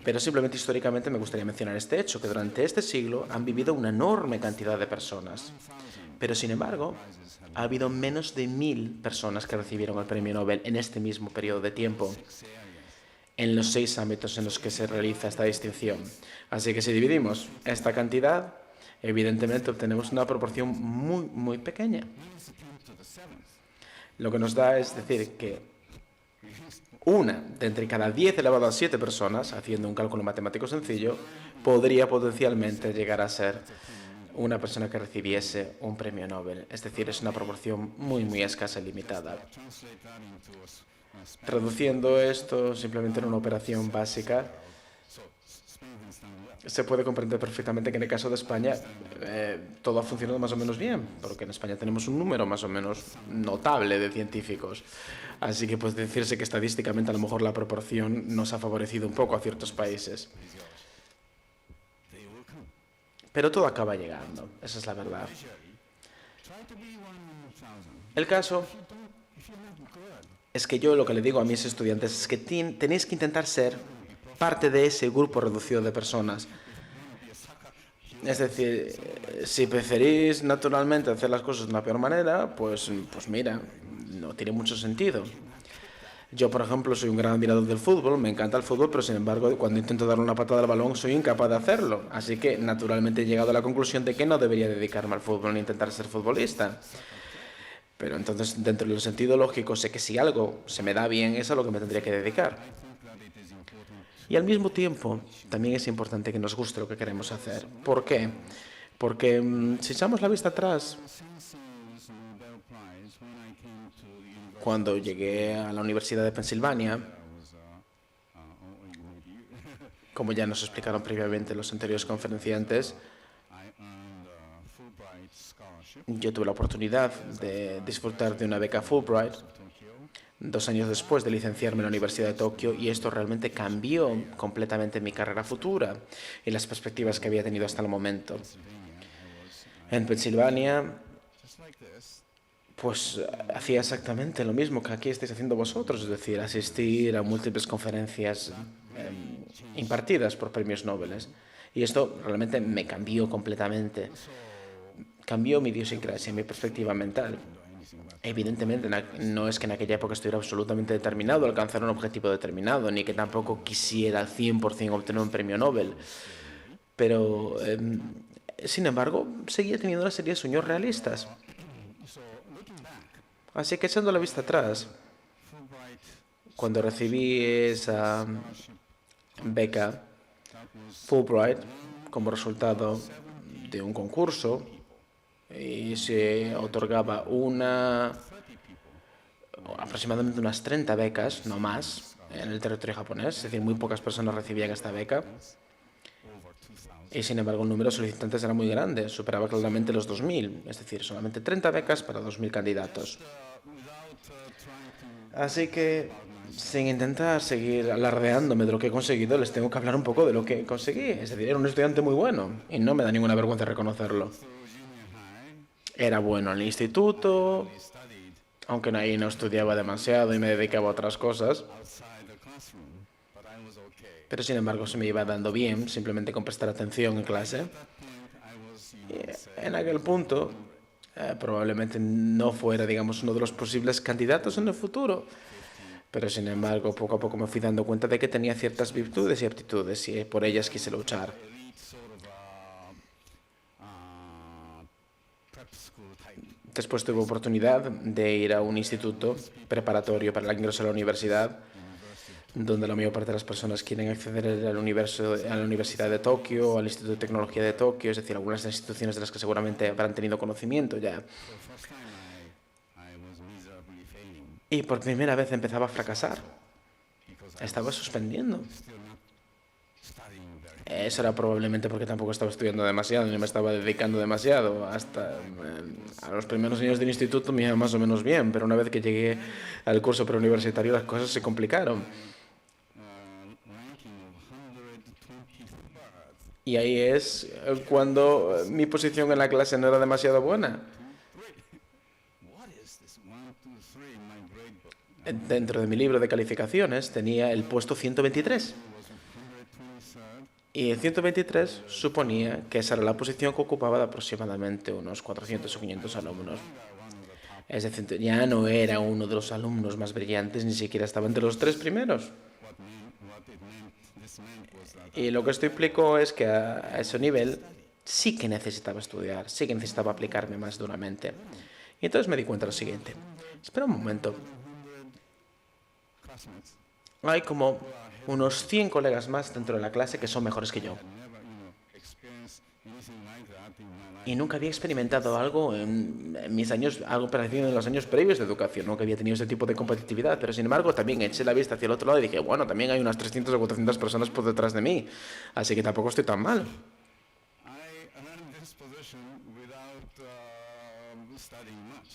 Pero simplemente históricamente me gustaría mencionar este hecho, que durante este siglo han vivido una enorme cantidad de personas. Pero sin embargo, ha habido menos de 1000 personas que recibieron el premio Nobel en este mismo periodo de tiempo, en los 6 ámbitos en los que se realiza esta distinción. Así que si dividimos esta cantidad, evidentemente obtenemos una proporción muy, muy pequeña. Lo que nos da es decir que una de entre cada 10 elevado a 7 personas, haciendo un cálculo matemático sencillo, podría potencialmente llegar a ser una persona que recibiese un premio Nobel. Es decir, es una proporción muy, muy escasa y limitada. Traduciendo esto simplemente en una operación básica, se puede comprender perfectamente que en el caso de España todo ha funcionado más o menos bien, porque en España tenemos un número más o menos notable de científicos. Así que puede decirse que estadísticamente a lo mejor la proporción nos ha favorecido un poco a ciertos países. Pero todo acaba llegando, esa es la verdad. El caso es que yo lo que le digo a mis estudiantes es que tenéis que intentar ser parte de ese grupo reducido de personas. Es decir, si preferís naturalmente hacer las cosas de una peor manera, pues mira, no tiene mucho sentido. Yo, por ejemplo, soy un gran admirador del fútbol, me encanta el fútbol, pero sin embargo, cuando intento darle una patada al balón, soy incapaz de hacerlo. Así que, naturalmente, he llegado a la conclusión de que no debería dedicarme al fútbol ni intentar ser futbolista. Pero entonces, dentro del sentido lógico, sé que si algo se me da bien, es a lo que me tendría que dedicar. Y al mismo tiempo, también es importante que nos guste lo que queremos hacer. ¿Por qué? Porque si echamos la vista atrás, cuando llegué a la Universidad de Pensilvania, como ya nos explicaron previamente los anteriores conferenciantes, yo tuve la oportunidad de disfrutar de una beca Fulbright 2 años después de licenciarme en la Universidad de Tokio, y esto realmente cambió completamente mi carrera futura y las perspectivas que había tenido hasta el momento. En Pensilvania, pues hacía exactamente lo mismo que aquí estáis haciendo vosotros, es decir, asistir a múltiples conferencias impartidas por premios Nobel. Y esto realmente me cambió completamente. Cambió mi idiosincrasia, mi perspectiva mental. Evidentemente, no es que en aquella época estuviera absolutamente determinado a alcanzar un objetivo determinado, ni que tampoco quisiera al 100% obtener un premio Nobel. Pero, sin embargo, seguía teniendo una serie de sueños realistas. Así que, echando la vista atrás, cuando recibí esa beca Fulbright como resultado de un concurso, y se otorgaba aproximadamente unas 30 becas, no más, en el territorio japonés. Es decir, muy pocas personas recibían esta beca. Y sin embargo, el número de solicitantes era muy grande, superaba claramente los 2.000. Es decir, solamente 30 becas para 2.000 candidatos. Así que, sin intentar seguir alardeándome de lo que he conseguido, les tengo que hablar un poco de lo que conseguí. Es decir, era un estudiante muy bueno, y no me da ninguna vergüenza reconocerlo. Era bueno en el instituto, aunque ahí no estudiaba demasiado y me dedicaba a otras cosas. Pero sin embargo se me iba dando bien, simplemente con prestar atención en clase. Y en aquel punto, probablemente no fuera, digamos, uno de los posibles candidatos en el futuro. Pero sin embargo, poco a poco me fui dando cuenta de que tenía ciertas virtudes y aptitudes, y por ellas quise luchar. Después tuve oportunidad de ir a un instituto preparatorio para el ingreso a la universidad, donde la mayor parte de las personas quieren acceder a la Universidad de Tokio, al Instituto de Tecnología de Tokio, es decir, algunas instituciones de las que seguramente habrán tenido conocimiento ya. Y por primera vez empezaba a fracasar. Estaba suspendiendo. Eso era probablemente porque tampoco estaba estudiando demasiado, ni me estaba dedicando demasiado. Hasta a los primeros años del instituto me iba más o menos bien, pero una vez que llegué al curso preuniversitario las cosas se complicaron. Y ahí es cuando mi posición en la clase no era demasiado buena. Dentro de mi libro de calificaciones tenía el puesto 123. Y el 123 suponía que esa era la posición que ocupaba de aproximadamente unos 400 o 500 alumnos. Es decir, ya no era uno de los alumnos más brillantes, ni siquiera estaba entre los 3 primeros. Y lo que esto implicó es que a ese nivel sí que necesitaba estudiar, sí que necesitaba aplicarme más duramente. Y entonces me di cuenta de lo siguiente. Espera un momento. Hay como unos 100 colegas más dentro de la clase que son mejores que yo. Y nunca había experimentado algo en mis años, algo parecido en los años previos de educación. Nunca había tenido ese tipo de competitividad, pero sin embargo también eché la vista hacia el otro lado y dije, bueno, también hay unas 300 o 400 personas por detrás de mí, así que tampoco estoy tan mal.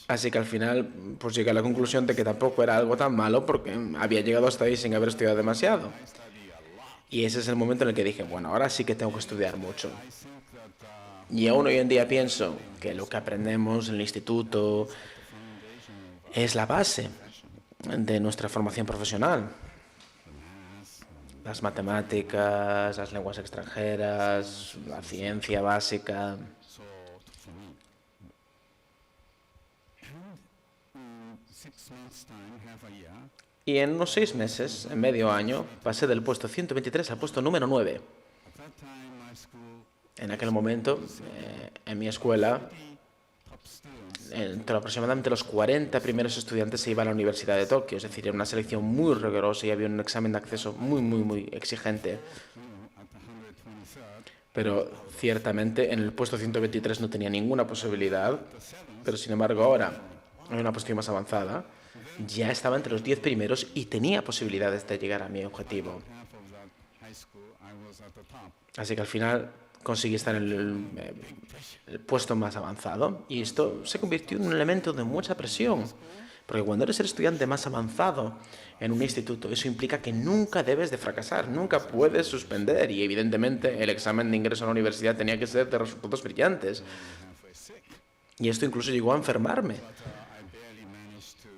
Así que al final pues llegué a la conclusión de que tampoco era algo tan malo porque había llegado hasta ahí sin haber estudiado demasiado. Y ese es el momento en el que dije, bueno, ahora sí que tengo que estudiar mucho. Y aún hoy en día pienso que lo que aprendemos en el instituto es la base de nuestra formación profesional. las matemáticas, las lenguas extranjeras, la ciencia básica. So for me, and 6 months' time, half a year, Y en unos 6 meses, en medio año, pasé del puesto 123 al puesto número 9. at that time my school, En aquel momento, en mi escuela, top students, entre aproximadamente los 40 primeros estudiantes se iban a la Universidad de Tokio. Es decir, era una selección muy rigurosa y había un examen de acceso muy exigente. at the 123rd, Pero ciertamente en el puesto 123 no tenía ninguna posibilidad. Pero sin embargo ahora, en una posición más avanzada, ya estaba entre los 10 primeros y tenía posibilidades de llegar a mi objetivo. half of that high school, I was at the top. Así que al final conseguí estar en el puesto más avanzado y esto se convirtió en un elemento de mucha presión. Porque cuando eres el estudiante más avanzado en un instituto, eso implica que nunca debes de fracasar, nunca puedes suspender y evidentemente el examen de ingreso a la universidad tenía que ser de resultados brillantes. Y esto incluso llegó a enfermarme. I barely managed to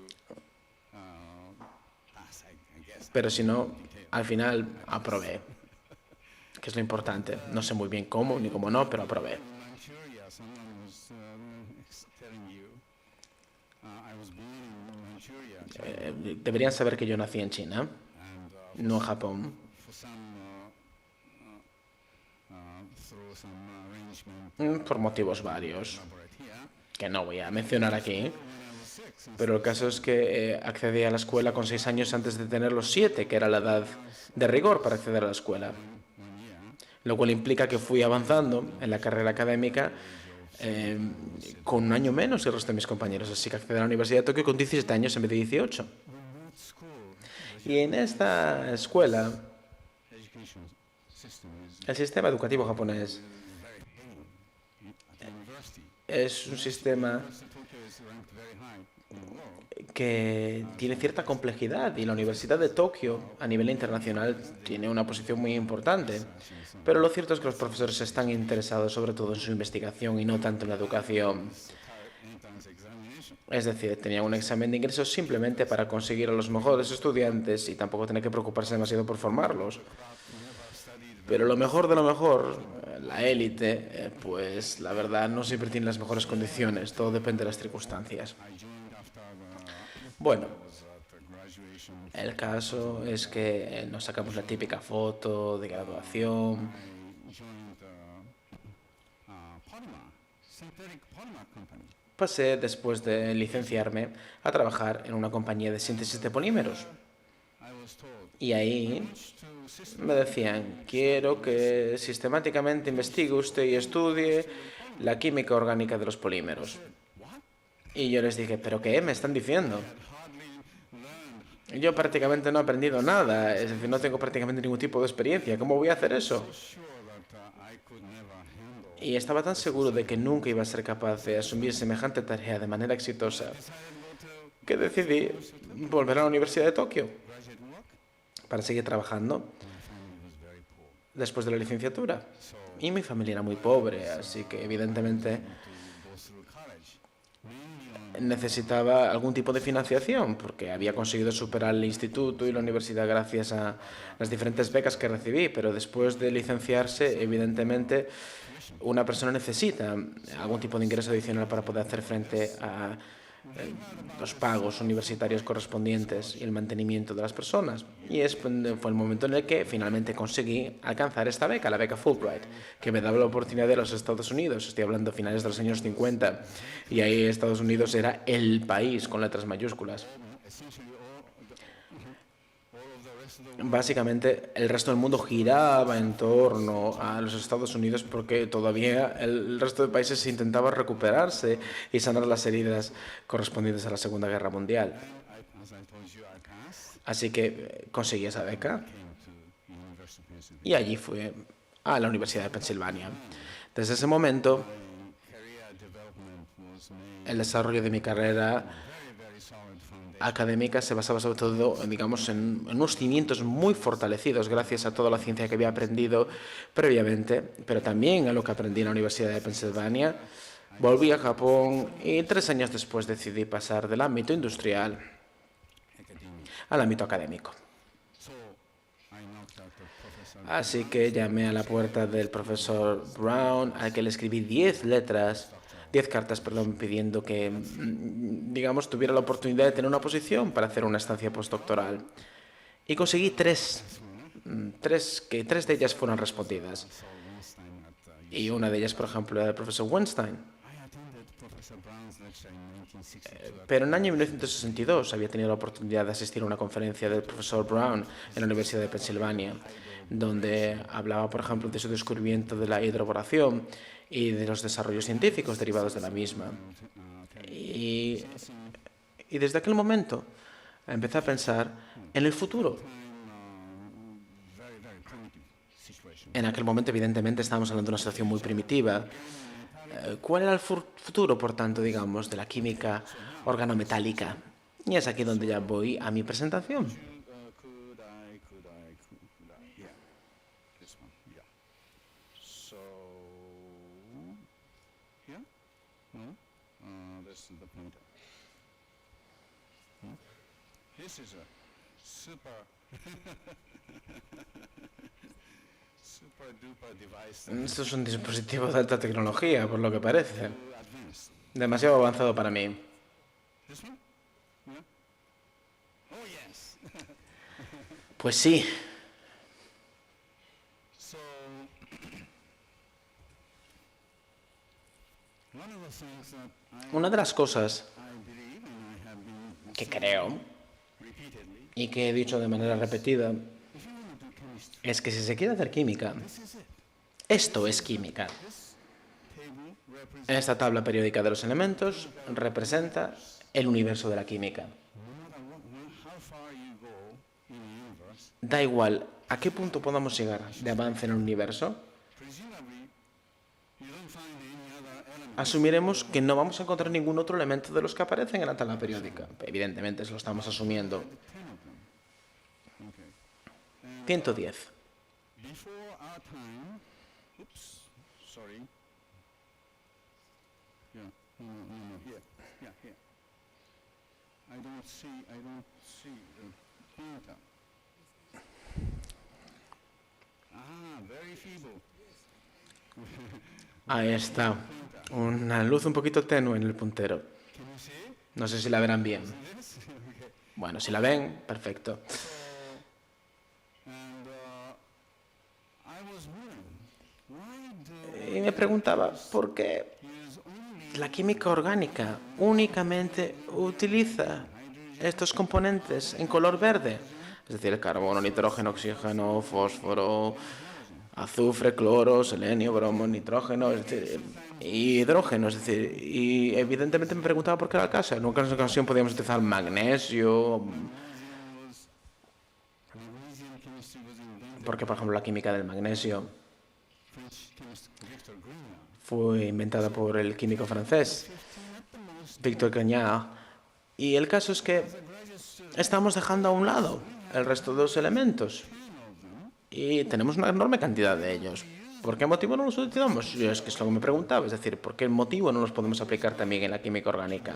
pass, I guess. Pero si no, al final aprobé, que es lo importante. No sé muy bien cómo ni cómo no, pero aprobé. In Manchuria, someone was telling you, I was born in Manchuria, China, Deberían saber que yo nací en China, and no en Japón. for some, through some arrangement Por motivos varios, elaborate here, que no voy a mencionar aquí. when I was 6, Pero el caso es que accedí a la escuela con 6 años antes de tener los 7, que era la edad de rigor para acceder a la escuela. Lo cual implica que fui avanzando en la carrera académica con un año menos que el resto de mis compañeros. Así que accedí a la Universidad de Tokio con 17 años en vez de 18. Y en esta escuela, education system is el sistema educativo japonés at the university. es un sistema Tokyo is ranked very high in the world. que tiene cierta complejidad y la Universidad de Tokio a nivel internacional tiene una posición muy importante. Pero lo cierto es que los profesores están interesados sobre todo en su investigación y no tanto en la educación. Entrance examination. Es decir, tenían un examen de ingresos simplemente para conseguir a los mejores estudiantes y tampoco tener que preocuparse demasiado por formarlos. Pero lo mejor de lo mejor, la élite, pues la verdad no siempre tiene las mejores condiciones, todo depende de las circunstancias. I joined after Bueno, the graduation. el caso es que nos sacamos la típica foto de graduación. I joined polymer, synthetic polymer company. Pasé, después de licenciarme, a trabajar en una compañía de síntesis de polímeros. I was told Y ahí to me decían, quiero que sistemáticamente investigue usted y estudie la química orgánica de los polímeros. Y yo les dije, ¿pero qué me están diciendo? Yo prácticamente no he aprendido nada, es decir, no tengo prácticamente ningún tipo de experiencia. ¿Cómo voy a hacer eso? sure that I could never handle. Y estaba tan seguro de que nunca iba a ser capaz de asumir semejante tarea de manera exitosa que decidí volver a la Universidad de Tokio para seguir trabajando después de la licenciatura. Y mi familia era muy pobre, así que evidentemente necesitaba algún tipo de financiación porque había conseguido superar el instituto y la universidad gracias a las diferentes becas que recibí, pero después de licenciarse, evidentemente, una persona necesita algún tipo de ingreso adicional para poder hacer frente a los pagos universitarios correspondientes y el mantenimiento de las personas. Y fue el momento en el que finalmente conseguí alcanzar esta beca, la beca Fulbright, que me daba la oportunidad de ir a los Estados Unidos. Estoy hablando de finales de los años 50. Y ahí Estados Unidos era el país con letras mayúsculas. Básicamente, el resto del mundo giraba en torno a los Estados Unidos porque todavía el resto de países intentaba recuperarse y sanar las heridas correspondientes a la Segunda Guerra Mundial. As I told you, I passed. Así que conseguí esa beca Came to University of Pennsylvania. y allí fui a la Universidad de Pensilvania. Desde ese momento, Career development was made el desarrollo de mi carrera very solid foundation. académica se basaba sobre todo, digamos, en unos cimientos muy fortalecidos gracias a toda la ciencia que había aprendido previamente, pero también a lo que aprendí en la Universidad de Pensilvania. Volví a Japón y 3 años después decidí pasar del ámbito industrial al ámbito académico. So I knocked Así que llamé a la puerta del profesor Brown, al que le escribí 10 cartas, pidiendo que, digamos, tuviera la oportunidad de tener una posición para hacer una estancia postdoctoral. Y conseguí tres de ellas fueron respondidas. Y una de ellas, por ejemplo, era del profesor Weinstein. Pero en el año 1962 había tenido la oportunidad de asistir a una conferencia del profesor Brown en la Universidad de Pensilvania, donde hablaba, por ejemplo, de su descubrimiento de la hidroboración y de los desarrollos científicos derivados de la misma. Y desde aquel momento empecé a pensar en el futuro. En aquel momento, evidentemente, estábamos hablando de una situación muy primitiva. ¿Cuál era el futuro, por tanto, digamos, de la química organometálica? Y es aquí donde ya voy a mi presentación. Esto es un dispositivo de alta tecnología, por lo que parece. Demasiado avanzado para mí. Pues sí. Una de las cosas que creo y que he dicho de manera repetida es que si se quiere hacer química, esto es química. Esta tabla periódica de los elementos representa el universo de la química. Da igual a qué punto podamos llegar de avance en el universo, asumiremos que no vamos a encontrar ningún otro elemento de los que aparecen en la tabla periódica. Evidentemente, eso lo estamos asumiendo. 110. Ahí está. Una luz un poquito tenue en el puntero. No sé si la verán bien. Bueno, si la ven, perfecto. Y me preguntaba por qué la química orgánica únicamente utiliza estos componentes en color verde. Es decir, carbono, nitrógeno, oxígeno, fósforo, azufre, cloro, selenio, bromo, nitrógeno, es decir, y hidrógeno. Es decir, y evidentemente me preguntaba por qué era el caso. En una ocasión podíamos utilizar magnesio, porque, por ejemplo, la química del magnesio fue inventada por el químico francés Victor Grignard. Y el caso es que estamos dejando a un lado el resto de los elementos. Y tenemos una enorme cantidad de ellos. ¿Por qué motivo no los utilizamos? Yo es que es lo que me preguntaba. Es decir, ¿por qué motivo no los podemos aplicar también en la química orgánica?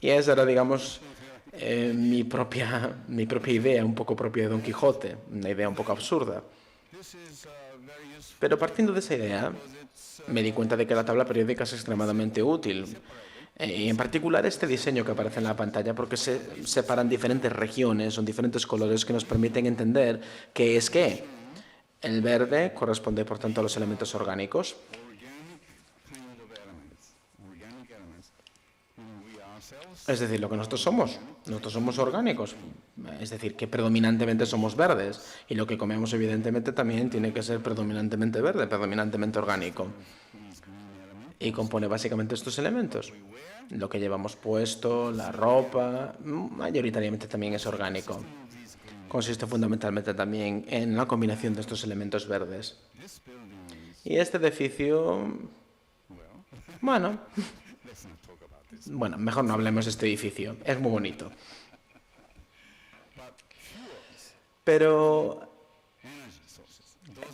Y esa era, digamos, mi propia idea, un poco propia de Don Quijote. Una idea un poco absurda. Pero partiendo de esa idea, me di cuenta de que la tabla periódica es extremadamente útil. Y en particular este diseño que aparece en la pantalla, porque se separan diferentes regiones, son diferentes colores que nos permiten entender qué es qué. El verde corresponde, por tanto, a los elementos orgánicos. Es decir, lo que nosotros somos orgánicos. Es decir, que predominantemente somos verdes. Y lo que comemos, evidentemente, también tiene que ser predominantemente verde, predominantemente orgánico. Y compone básicamente estos elementos. Lo que llevamos puesto, la ropa, mayoritariamente también es orgánico. Consiste fundamentalmente también en la combinación de estos elementos verdes. Y este edificio... Bueno, mejor no hablemos de este edificio. Es muy bonito. Pero,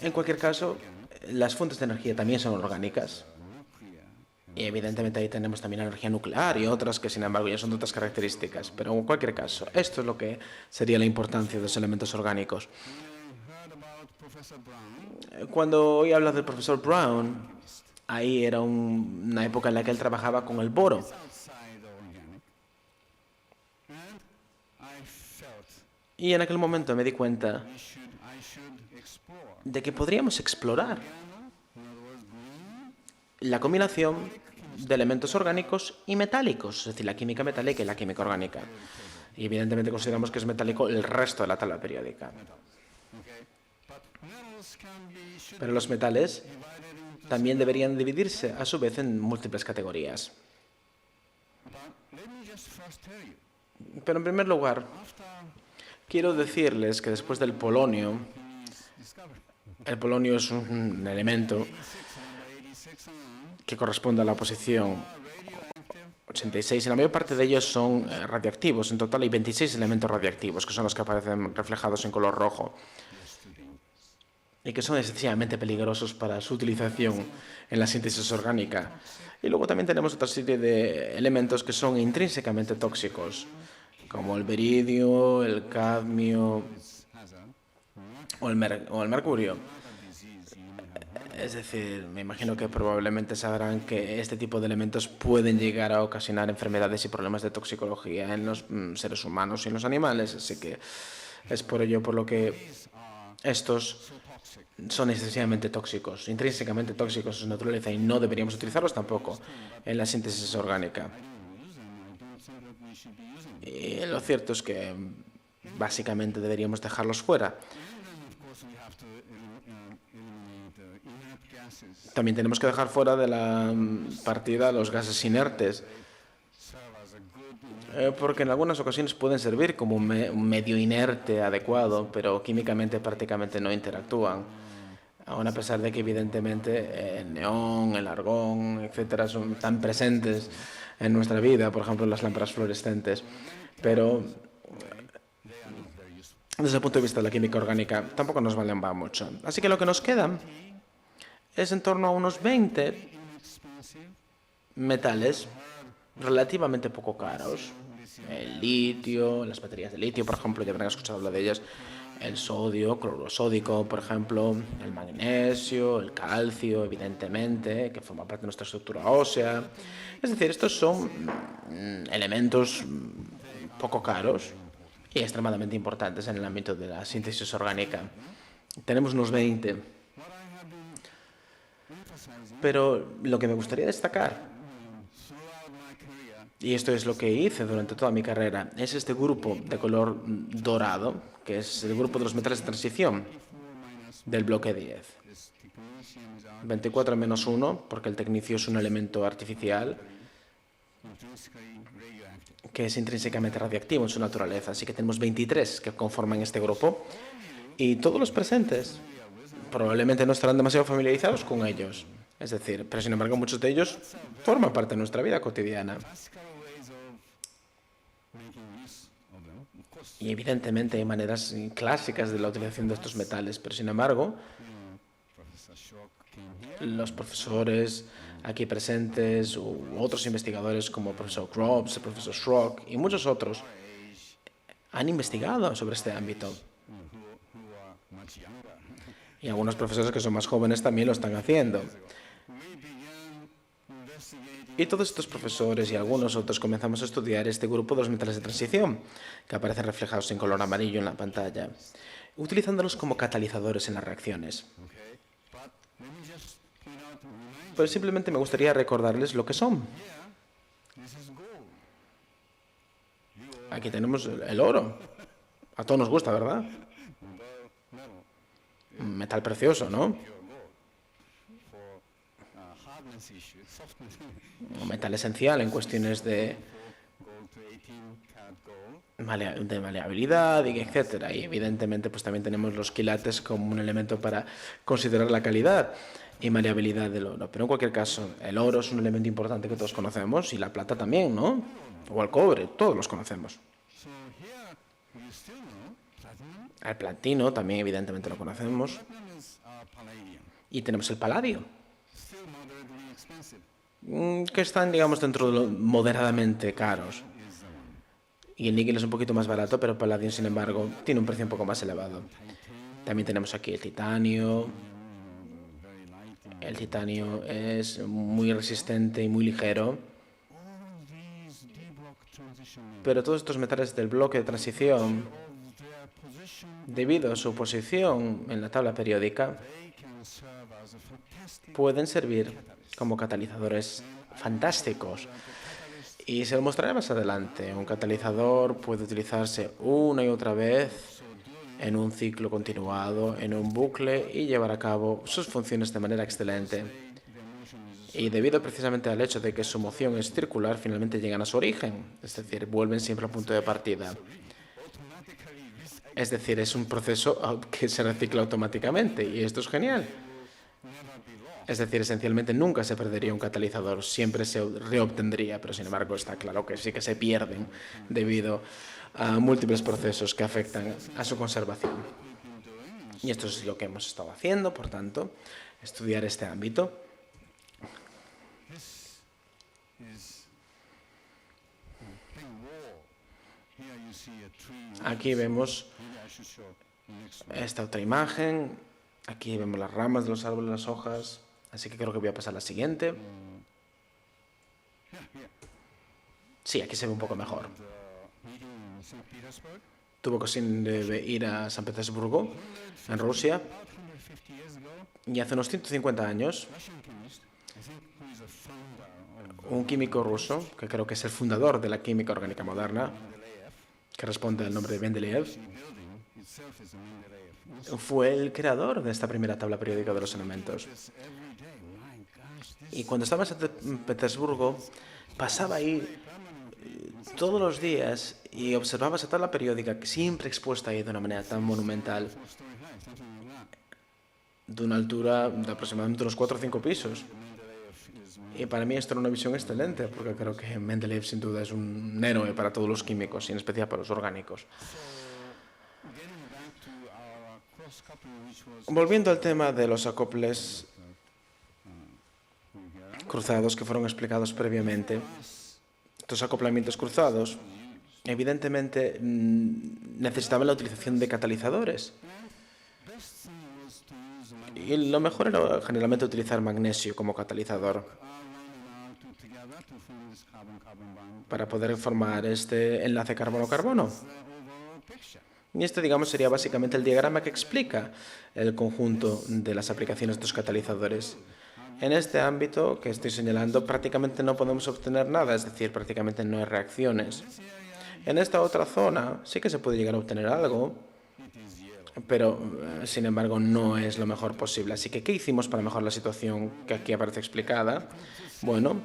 en cualquier caso, las fuentes de energía también son orgánicas. Y evidentemente ahí tenemos también la energía nuclear y otras que, sin embargo, ya son de otras características. Pero en cualquier caso, esto es lo que sería la importancia de los elementos orgánicos. Cuando hoy hablas del profesor Brown, ahí era una época en la que él trabajaba con el boro. Y en aquel momento me di cuenta de que podríamos explorar la combinación de elementos orgánicos y metálicos, es decir, la química metálica y la química orgánica. Y evidentemente consideramos que es metálico el resto de la tabla periódica. Pero los metales también deberían dividirse, a su vez, en múltiples categorías. Pero en primer lugar, quiero decirles que después del polonio, el polonio es un elemento que corresponde a la posición 86, y la mayor parte de ellos son radiactivos. En total hay 26 elementos radiactivos, que son los que aparecen reflejados en color rojo, y que son excesivamente peligrosos para su utilización en la síntesis orgánica. Y luego también tenemos otra serie de elementos que son intrínsecamente tóxicos, como el beridio, el cadmio o el mercurio. Es decir, me imagino que probablemente sabrán que este tipo de elementos pueden llegar a ocasionar enfermedades y problemas de toxicología en los seres humanos y en los animales, así que es por ello por lo que estos son excesivamente tóxicos, intrínsecamente tóxicos en su naturaleza, y no deberíamos utilizarlos tampoco en la síntesis orgánica. Y lo cierto es que básicamente deberíamos dejarlos fuera. También tenemos que dejar fuera de la partida los gases inertes, porque en algunas ocasiones pueden servir como un medio inerte adecuado, pero químicamente prácticamente no interactúan. Aún a pesar de que evidentemente el neón, el argón, etcétera, son tan presentes en nuestra vida, por ejemplo, las lámparas fluorescentes. Pero desde el punto de vista de la química orgánica tampoco nos valen mucho. Así que lo que nos queda es en torno a unos 20 metales relativamente poco caros. El litio, las baterías de litio, por ejemplo, ya habrán escuchado hablar de ellas. El sodio, cloruro sódico, por ejemplo, el magnesio, el calcio, evidentemente, que forma parte de nuestra estructura ósea. Es decir, estos son elementos poco caros y extremadamente importantes en el ámbito de la síntesis orgánica. Tenemos unos 20. Pero lo que me gustaría destacar, y esto es lo que hice durante toda mi carrera, es este grupo de color dorado, que es el grupo de los metales de transición del bloque 10. 24-1, porque el tecnicio es un elemento artificial que es intrínsecamente radiactivo en su naturaleza. Así que tenemos 23 que conforman este grupo, y todos los presentes probablemente no estarán demasiado familiarizados con ellos. Es decir, pero sin embargo muchos de ellos forman parte de nuestra vida cotidiana. Y evidentemente hay maneras clásicas de la utilización de estos metales, pero sin embargo los profesores aquí presentes u otros investigadores como el profesor Groves, el profesor Schrock y muchos otros han investigado sobre este ámbito. Y algunos profesores que son más jóvenes también lo están haciendo. Y todos estos profesores y algunos otros comenzamos a estudiar este grupo de los metales de transición, que aparecen reflejados en color amarillo en la pantalla, utilizándolos como catalizadores en las reacciones. Pues simplemente me gustaría recordarles lo que son. Aquí tenemos el oro. A todos nos gusta, ¿verdad? Un metal precioso, ¿no? Un metal esencial en cuestiones de maleabilidad y etcétera. Y evidentemente pues también tenemos los quilates como un elemento para considerar la calidad y maleabilidad del oro. Pero en cualquier caso, el oro es un elemento importante que todos conocemos, y la plata también, ¿no? O el cobre, todos los conocemos. El platino también evidentemente lo conocemos. Y tenemos el paladio, que están, digamos, dentro de lo moderadamente caros. Y el níquel es un poquito más barato, pero el paladio, sin embargo, tiene un precio un poco más elevado. También tenemos aquí el titanio. El titanio es muy resistente y muy ligero. Pero todos estos metales del bloque de transición, debido a su posición en la tabla periódica, pueden servir como catalizadores fantásticos. Y se lo mostraré más adelante. Un catalizador puede utilizarse una y otra vez en un ciclo continuado, en un bucle, y llevar a cabo sus funciones de manera excelente. Y debido precisamente al hecho de que su moción es circular, finalmente llegan a su origen, es decir, vuelven siempre al punto de partida. Es decir, es un proceso que se recicla automáticamente, y esto es genial. Es decir, esencialmente nunca se perdería un catalizador, siempre se reobtendría, pero sin embargo está claro que sí que se pierden debido a múltiples procesos que afectan a su conservación. Y esto es lo que hemos estado haciendo, por tanto, estudiar este ámbito. Aquí vemos esta otra imagen. Aquí vemos las ramas de los árboles, las hojas. Así que creo que voy a pasar a la siguiente. Sí, aquí se ve un poco mejor. Tuvo que ir a San Petersburgo, en Rusia. Y hace unos 150 años, un químico ruso, que creo que es el fundador de la química orgánica moderna, que responde al nombre de Mendeleev, fue el creador de esta primera tabla periódica de los elementos. Y cuando estaba en San Petersburgo, pasaba ahí todos los días y observaba esa tabla periódica siempre expuesta ahí de una manera tan monumental, de una altura de aproximadamente unos 4 o 5 pisos. Y para mí esto era una visión excelente, porque creo que Mendeleev sin duda es un héroe para todos los químicos, y en especial para los orgánicos. Volviendo al tema de los acoples cruzados que fueron explicados previamente, estos acoplamientos cruzados evidentemente necesitaban la utilización de catalizadores. Y lo mejor era generalmente utilizar magnesio como catalizador para poder formar este enlace carbono-carbono. Y este, digamos, sería básicamente el diagrama que explica el conjunto de las aplicaciones de estos catalizadores. En este ámbito que estoy señalando prácticamente no podemos obtener nada, es decir, prácticamente no hay reacciones. En esta otra zona sí que se puede llegar a obtener algo, pero sin embargo no es lo mejor posible. Así que, ¿qué hicimos para mejorar la situación que aquí aparece explicada? Bueno,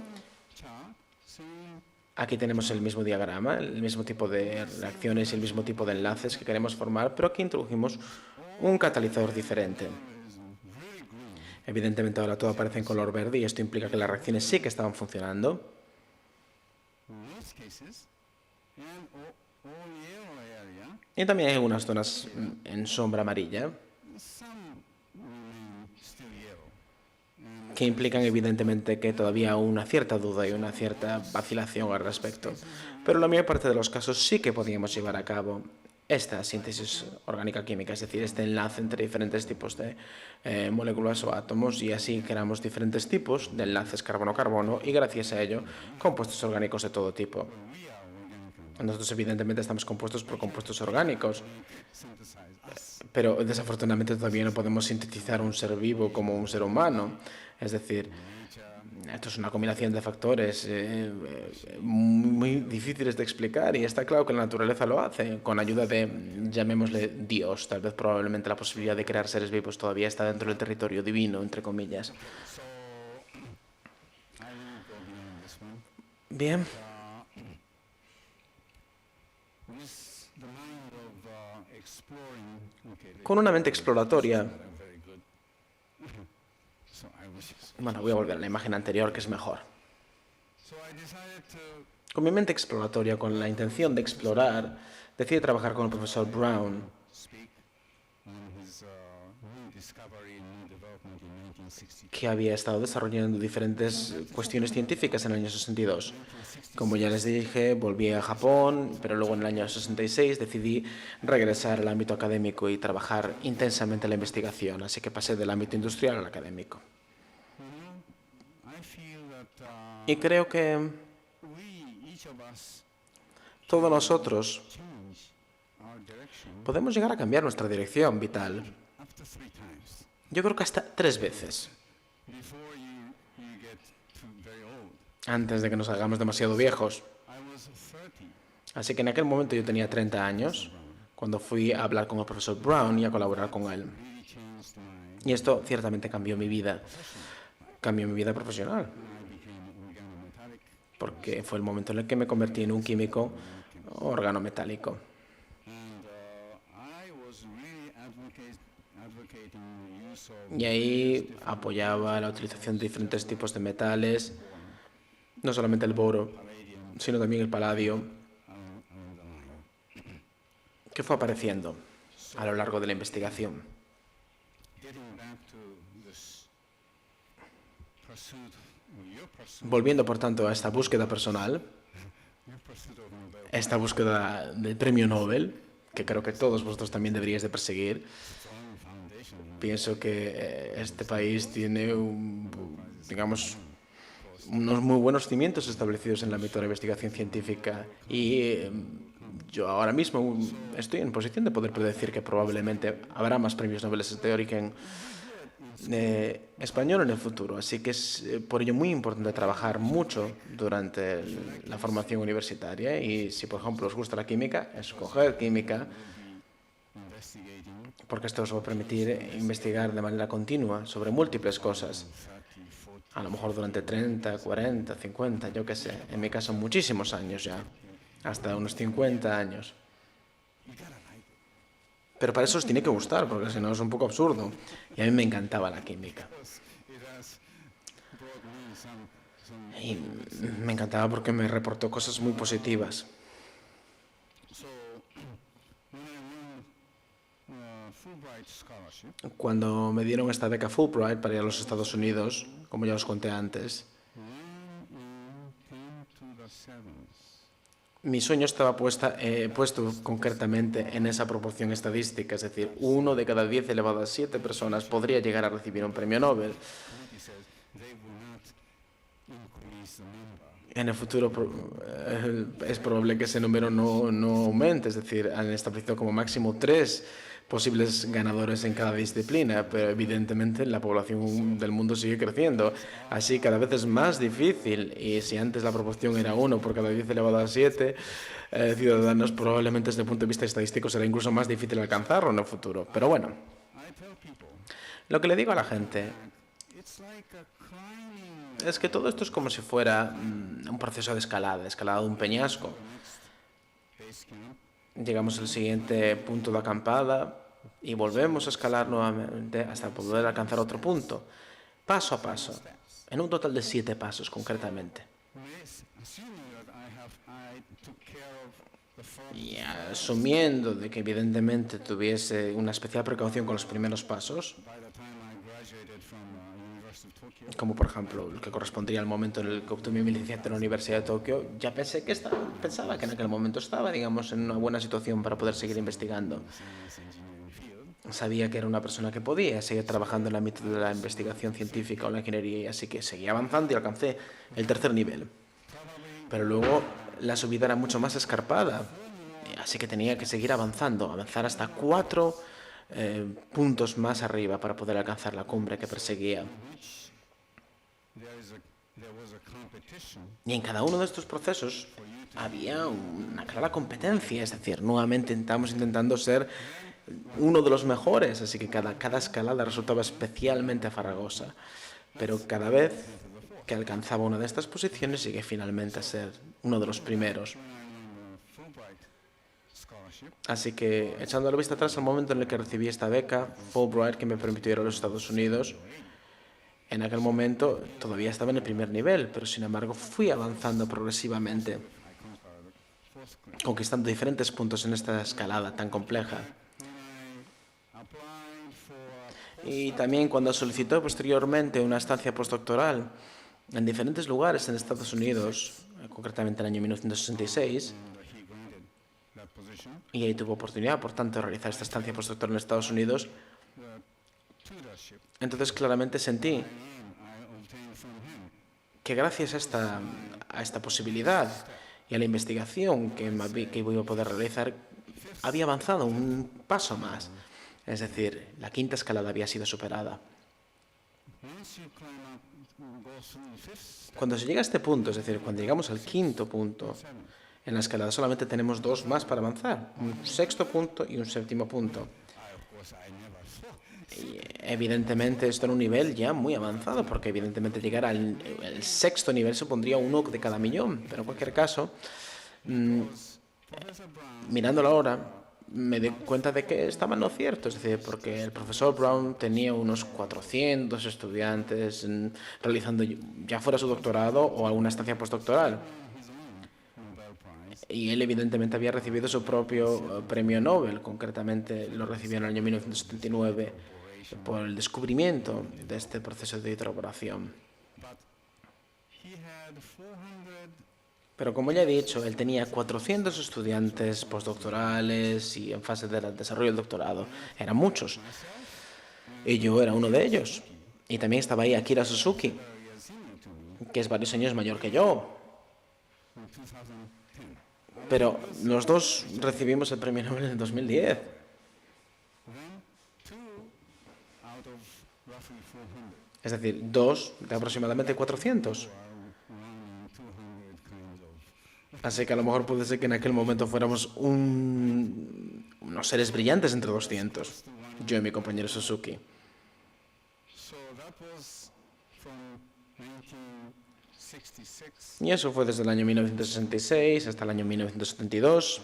aquí tenemos el mismo diagrama, el mismo tipo de reacciones y el mismo tipo de enlaces que queremos formar, pero aquí introdujimos un catalizador diferente. Evidentemente ahora todo aparece en color verde y esto implica que las reacciones sí que estaban funcionando. Y también hay algunas zonas en sombra amarilla que implican evidentemente que todavía hay una cierta duda y una cierta vacilación al respecto. Pero en la mayor parte de los casos sí que podíamos llevar a cabo esta síntesis orgánica química, es decir, este enlace entre diferentes tipos de moléculas o átomos, y así creamos diferentes tipos de enlaces carbono-carbono y gracias a ello compuestos orgánicos de todo tipo. Nosotros evidentemente estamos compuestos por compuestos orgánicos, pero desafortunadamente todavía no podemos sintetizar un ser vivo como un ser humano. Es decir, esto es una combinación de factores muy difíciles de explicar, y está claro que la naturaleza lo hace con ayuda de, llamémosle, Dios. Tal vez probablemente la posibilidad de crear seres vivos todavía está dentro del territorio divino, entre comillas. Bien. Con una mente exploratoria. Bueno, voy a volver a la imagen anterior, que es mejor. Con mi mente exploratoria, con la intención de explorar, decidí trabajar con el profesor Brown que había estado desarrollando diferentes cuestiones científicas en el año 62. Como ya les dije, volví a Japón, pero luego en el año 66 decidí regresar al ámbito académico y trabajar intensamente en la investigación, así que pasé del ámbito industrial al académico. Y creo que todos nosotros podemos llegar a cambiar nuestra dirección vital. Yo creo que hasta 3 veces. Antes de que nos hagamos demasiado viejos. Así que en aquel momento yo tenía 30 años, cuando fui a hablar con el profesor Brown y a colaborar con él. Y esto ciertamente cambió mi vida. Cambió mi vida profesional. Porque fue el momento en el que me convertí en un químico organometálico. Y ahí apoyaba la utilización de diferentes tipos de metales, no solamente el boro, sino también el paladio, que fue apareciendo a lo largo de la investigación. Volviendo, por tanto, a esta búsqueda personal, esta búsqueda del premio Nobel, que creo que todos vosotros también deberíais de perseguir. Pienso que este país tiene, digamos, unos muy buenos cimientos establecidos en el ámbito de la investigación científica y yo ahora mismo estoy en posición de poder predecir que probablemente habrá más premios Nobel de origen español en el futuro. Así que es por ello muy importante trabajar mucho durante la formación universitaria y si, por ejemplo, os gusta la química, escoger química, porque esto os va a permitir investigar de manera continua sobre múltiples cosas. A lo mejor durante 30, 40, 50, yo qué sé. En mi caso, muchísimos años ya. Hasta unos 50 años. Pero para eso os tiene que gustar, porque si no es un poco absurdo. Y a mí me encantaba la química. Y me encantaba porque me reportó cosas muy positivas. Cuando me dieron esta beca Fulbright para ir a los Estados Unidos, como ya os conté antes, mi sueño estaba puesto concretamente en esa proporción estadística, es decir, 1 de cada 10 elevado a 7 personas podría llegar a recibir un premio Nobel. En el futuro es probable que ese número no aumente, es decir, han establecido como máximo 3 posibles ganadores en cada disciplina, pero evidentemente la población del mundo sigue creciendo, así cada vez es más difícil, y si antes la proporción era 1 por cada 10 elevado a 7 ciudadanos, probablemente desde el punto de vista estadístico será incluso más difícil alcanzarlo en el futuro. Pero bueno, lo que le digo a la gente es que todo esto es como si fuera un proceso de escalada de un peñasco. Llegamos al siguiente punto de acampada y volvemos a escalar nuevamente hasta poder alcanzar otro punto, paso a paso, en un total de 7 pasos concretamente. Y asumiendo de que evidentemente tuviese una especial precaución con los primeros pasos, como por ejemplo el que correspondía al momento en el que obtuve mi licenciatura en la Universidad de Tokio, ya pensaba que en aquel momento estaba, digamos, en una buena situación para poder seguir investigando. Sabía que era una persona que podía seguir trabajando en el ámbito de la investigación científica o la ingeniería, y así que seguí avanzando y alcancé el 3er nivel. Pero luego la subida era mucho más escarpada, así que tenía que seguir avanzar hasta 4 puntos más arriba para poder alcanzar la cumbre que perseguía. Y en cada uno de estos procesos había una clara competencia, es decir, nuevamente estamos intentando ser uno de los mejores, así que cada escalada resultaba especialmente farragosa. Pero cada vez que alcanzaba una de estas posiciones llegué finalmente a ser uno de los primeros. Así que, echando la vista atrás al momento en el que recibí esta beca Fulbright que me permitió ir a los Estados Unidos, en aquel momento todavía estaba en el 1er nivel, pero sin embargo fui avanzando progresivamente, conquistando diferentes puntos en esta escalada tan compleja. Y también cuando solicitó posteriormente una estancia postdoctoral en diferentes lugares en Estados Unidos, concretamente en el año 1966, y ahí tuvo oportunidad, por tanto, de realizar esta estancia postdoctoral en Estados Unidos, entonces claramente sentí que gracias a esta posibilidad y a la investigación que iba a poder realizar, había avanzado un paso más. Es decir, la quinta escalada había sido superada. Cuando se llega a este punto, es decir, cuando llegamos al quinto punto en la escalada, solamente tenemos dos más para avanzar, un sexto punto y un séptimo punto. Y evidentemente esto en un nivel ya muy avanzado, porque evidentemente llegar al sexto nivel supondría 1 de cada millón. Pero en cualquier caso, mirándolo ahora, me di cuenta de que estaba en lo cierto, es decir, porque el profesor Brown tenía unos 400 estudiantes realizando ya fuera su doctorado o alguna estancia postdoctoral. Y él evidentemente había recibido su propio premio Nobel, concretamente lo recibió en el año 1979 por el descubrimiento de este proceso de hidroboración. Pero como ya he dicho, él tenía 400 estudiantes postdoctorales y en fase de desarrollo del doctorado. Eran muchos. Y yo era uno de ellos. Y también estaba ahí Akira Suzuki, que es varios años mayor que yo. Pero los dos recibimos el premio Nobel en el 2010. Es decir, 2 de aproximadamente 400. Así que a lo mejor puede ser que en aquel momento fuéramos unos seres brillantes entre 200. Yo y mi compañero Suzuki. Y eso fue desde el año 1966 hasta el año 1972.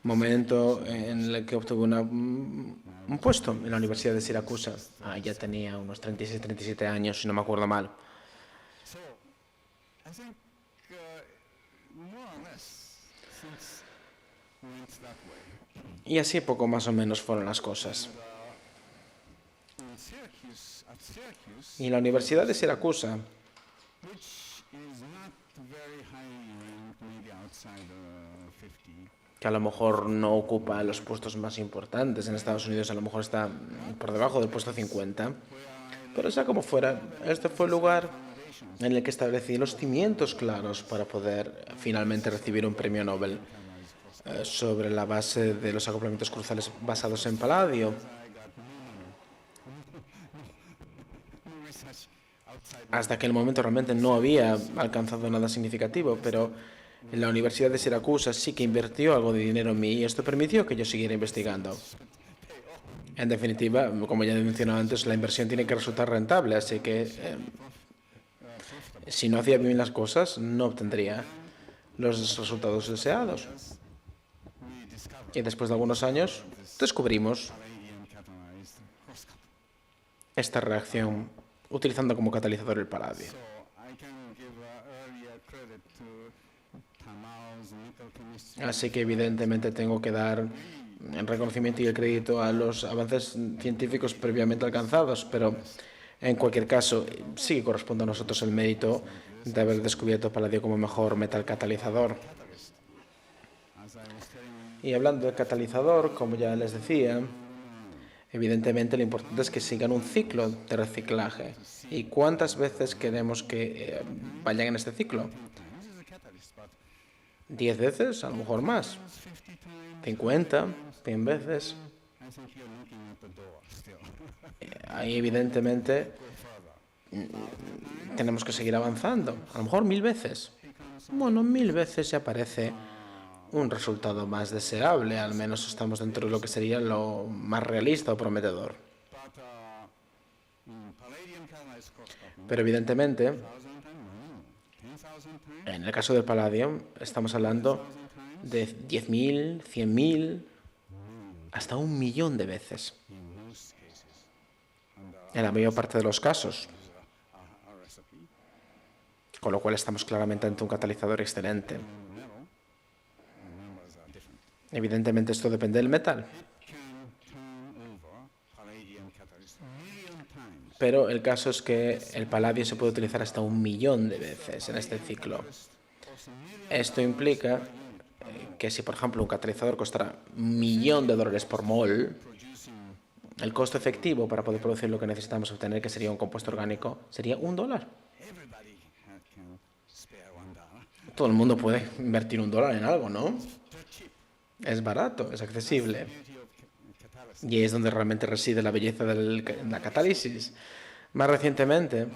Momento en el que obtuve un puesto en la Universidad de Siracusa. Ya tenía unos 36, 37 años, si no me acuerdo mal. Y así poco más o menos fueron las cosas. Y en la Universidad de Siracusa, que a lo mejor no ocupa los puestos más importantes en Estados Unidos, a lo mejor está por debajo del puesto 50, pero sea como fuera, este fue el lugar en el que establecí los cimientos claros para poder finalmente recibir un premio Nobel sobre la base de los acoplamientos cruzales basados en paladio. Hasta aquel momento realmente no había alcanzado nada significativo, pero en la Universidad de Siracusa sí que invirtió algo de dinero en mí y esto permitió que yo siguiera investigando. En definitiva, como ya he mencionado antes, la inversión tiene que resultar rentable, así que si no hacía bien las cosas, no obtendría los resultados deseados. Y después de algunos años, descubrimos esta reacción utilizando como catalizador el paladio. Así que evidentemente tengo que dar el reconocimiento y el crédito a los avances científicos previamente alcanzados, pero en cualquier caso sí que corresponde a nosotros el mérito de haber descubierto paladio como mejor metal catalizador. Y hablando del catalizador, como ya les decía, evidentemente lo importante es que sigan un ciclo de reciclaje. ¿Y cuántas veces queremos que vayan en este ciclo? 10 veces, a lo mejor más. 50, 100 veces. Ahí evidentemente tenemos que seguir avanzando. A lo mejor 1000 veces. Bueno, 1000 veces ya parece un resultado más deseable. Al menos estamos dentro de lo que sería lo más realista o prometedor. Pero evidentemente, en el caso del paladio, estamos hablando de 10.000, 100.000, hasta 1.000.000 de veces. En la mayor parte de los casos. Con lo cual estamos claramente ante un catalizador excelente. Evidentemente esto depende del metal. Pero el caso es que el paladio se puede utilizar hasta 1.000.000 de veces en este ciclo. Esto implica que si, por ejemplo, un catalizador costara $1.000.000 por mol, el costo efectivo para poder producir lo que necesitamos obtener, que sería un compuesto orgánico, sería $1. Todo el mundo puede invertir $1 en algo, ¿no? Es barato, es accesible. Y es donde realmente reside la belleza de la catálisis. Más recientemente,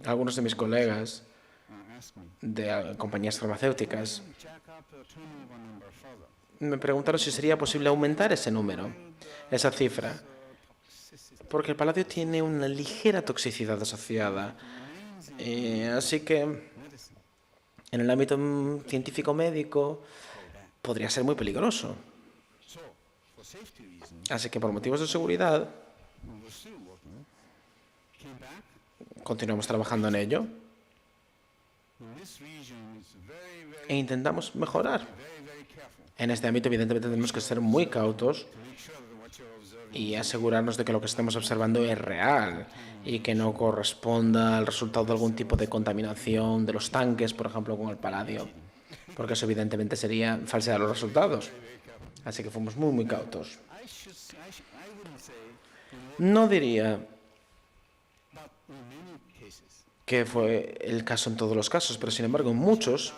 algunos de mis colegas de compañías farmacéuticas me preguntaron si sería posible aumentar ese número, esa cifra, porque el paladio tiene una ligera toxicidad asociada. Así que en el ámbito científico médico podría ser muy peligroso. Así que por motivos de seguridad continuamos trabajando en ello e intentamos mejorar. En este ámbito, evidentemente, tenemos que ser muy cautos y asegurarnos de que lo que estamos observando es real y que no corresponda al resultado de algún tipo de contaminación de los tanques, por ejemplo, con el paladio, porque eso evidentemente sería falsear los resultados. Así que fuimos muy cautos. No diría que fue el caso en todos los casos, pero sin embargo en muchos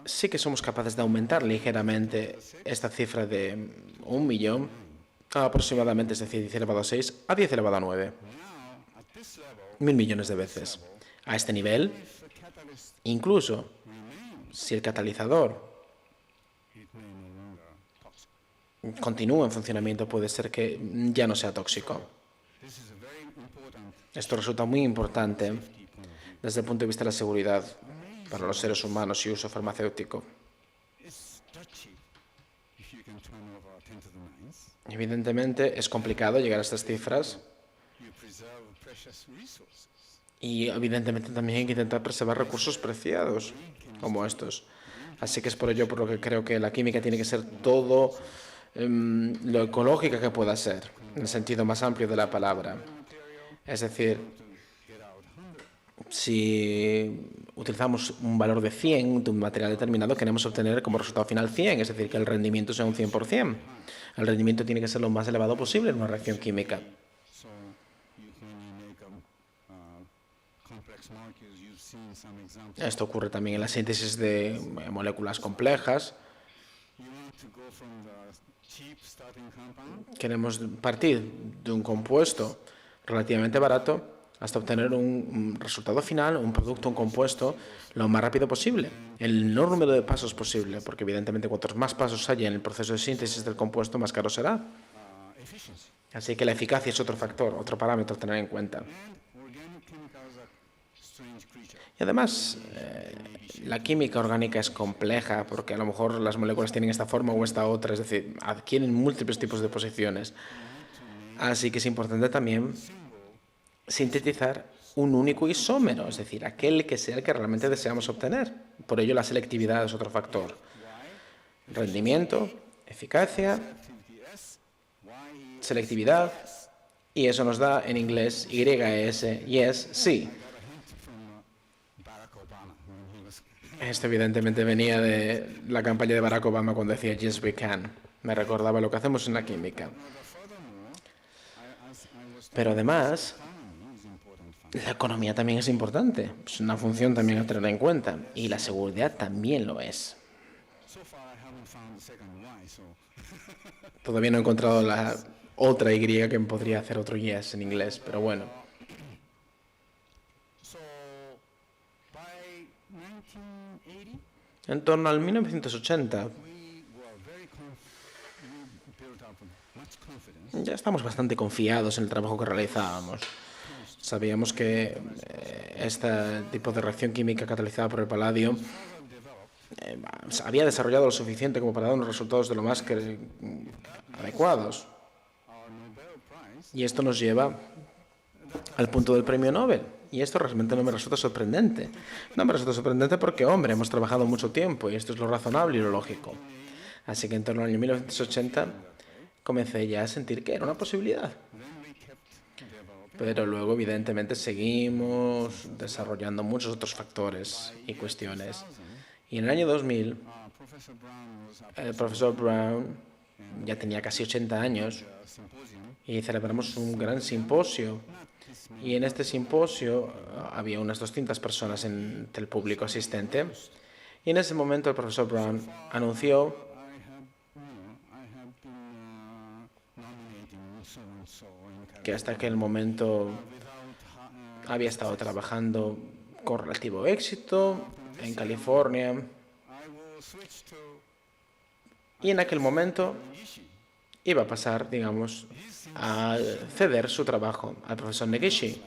sí que somos capaces de aumentar ligeramente esta cifra de 1.000.000 a aproximadamente, es decir, 10 elevado a 6 a 10 elevado a 9. 1.000.000.000 de veces. A este nivel, incluso si el catalizador continúa en funcionamiento, puede ser que ya no sea tóxico. Esto resulta muy importante desde el punto de vista de la seguridad para los seres humanos y uso farmacéutico. Evidentemente es complicado llegar a estas cifras y evidentemente también hay que intentar preservar recursos preciados como estos. Así que es por ello por lo que creo que la química tiene que ser todo lo ecológica que pueda ser, en el sentido más amplio de la palabra. Es decir, si utilizamos un valor de 100 de un material determinado, queremos obtener como resultado final 100, es decir, que el rendimiento sea un 100%. El rendimiento tiene que ser lo más elevado posible en una reacción química. Esto ocurre también en la síntesis de moléculas complejas. Queremos partir de un compuesto relativamente barato hasta obtener un resultado final, un producto, un compuesto, lo más rápido posible, el menor número de pasos posible, porque evidentemente cuantos más pasos haya en el proceso de síntesis del compuesto, más caro será. Así que la eficacia es otro factor, otro parámetro a tener en cuenta. Y además, la química orgánica es compleja, porque a lo mejor las moléculas tienen esta forma o esta otra, es decir, adquieren múltiples tipos de posiciones. Así que es importante también sintetizar un único isómero, es decir, aquel que sea el que realmente deseamos obtener. Por ello la selectividad es otro factor. Rendimiento, eficacia, selectividad, y eso nos da en inglés YES, yes, sí. Esto evidentemente venía de la campaña de Barack Obama cuando decía yes we can. Me recordaba lo que hacemos en la química. Pero además, la economía también es importante, es una función también a tener en cuenta, y la seguridad también lo es. Todavía no he encontrado la otra Y que podría hacer otro yes en inglés, pero bueno. En torno al 1980, ya estamos bastante confiados en el trabajo que realizábamos. Sabíamos que este tipo de reacción química catalizada por el paladio había desarrollado lo suficiente como para dar unos resultados de lo más adecuados. Y esto nos lleva al punto del premio Nobel. Y esto realmente no me resulta sorprendente. No me resulta sorprendente porque, hombre, hemos trabajado mucho tiempo y esto es lo razonable y lo lógico. Así que en torno al año 1980 comencé ya a sentir que era una posibilidad. Pero luego, evidentemente, seguimos desarrollando muchos otros factores y cuestiones. Y en el año 2000, el profesor Brown ya tenía casi 80 años y celebramos un gran simposio. Y en este simposio había unas 200 personas entre el público asistente. Y en ese momento el profesor Brown anunció que hasta aquel momento había estado trabajando con relativo éxito en California. Y en aquel momento iba a pasar, digamos, a ceder su trabajo al profesor Negishi.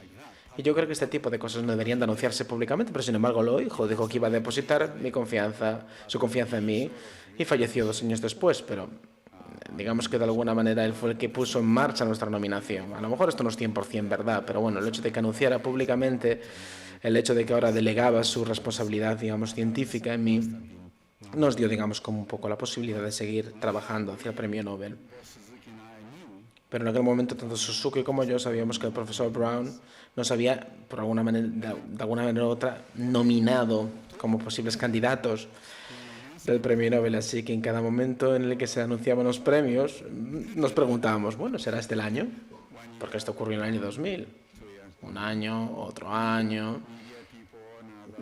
Y yo creo que este tipo de cosas no deberían de anunciarse públicamente, pero sin embargo lo dijo que iba a depositar su confianza en mí, y falleció 2 años después, pero digamos que de alguna manera él fue el que puso en marcha nuestra nominación. A lo mejor esto no es 100% verdad, pero bueno, el hecho de que anunciara públicamente, el hecho de que ahora delegaba su responsabilidad, digamos, científica en mí, nos dio, digamos, como un poco la posibilidad de seguir trabajando hacia el premio Nobel. Pero en aquel momento tanto Suzuki como yo sabíamos que el profesor Brown nos había, por alguna manera, de alguna manera u otra, nominado como posibles candidatos del premio Nobel. Así que en cada momento en el que se anunciaban los premios, nos preguntábamos, bueno, ¿será este el año? Porque esto ocurrió en el año 2000. Un año, otro año.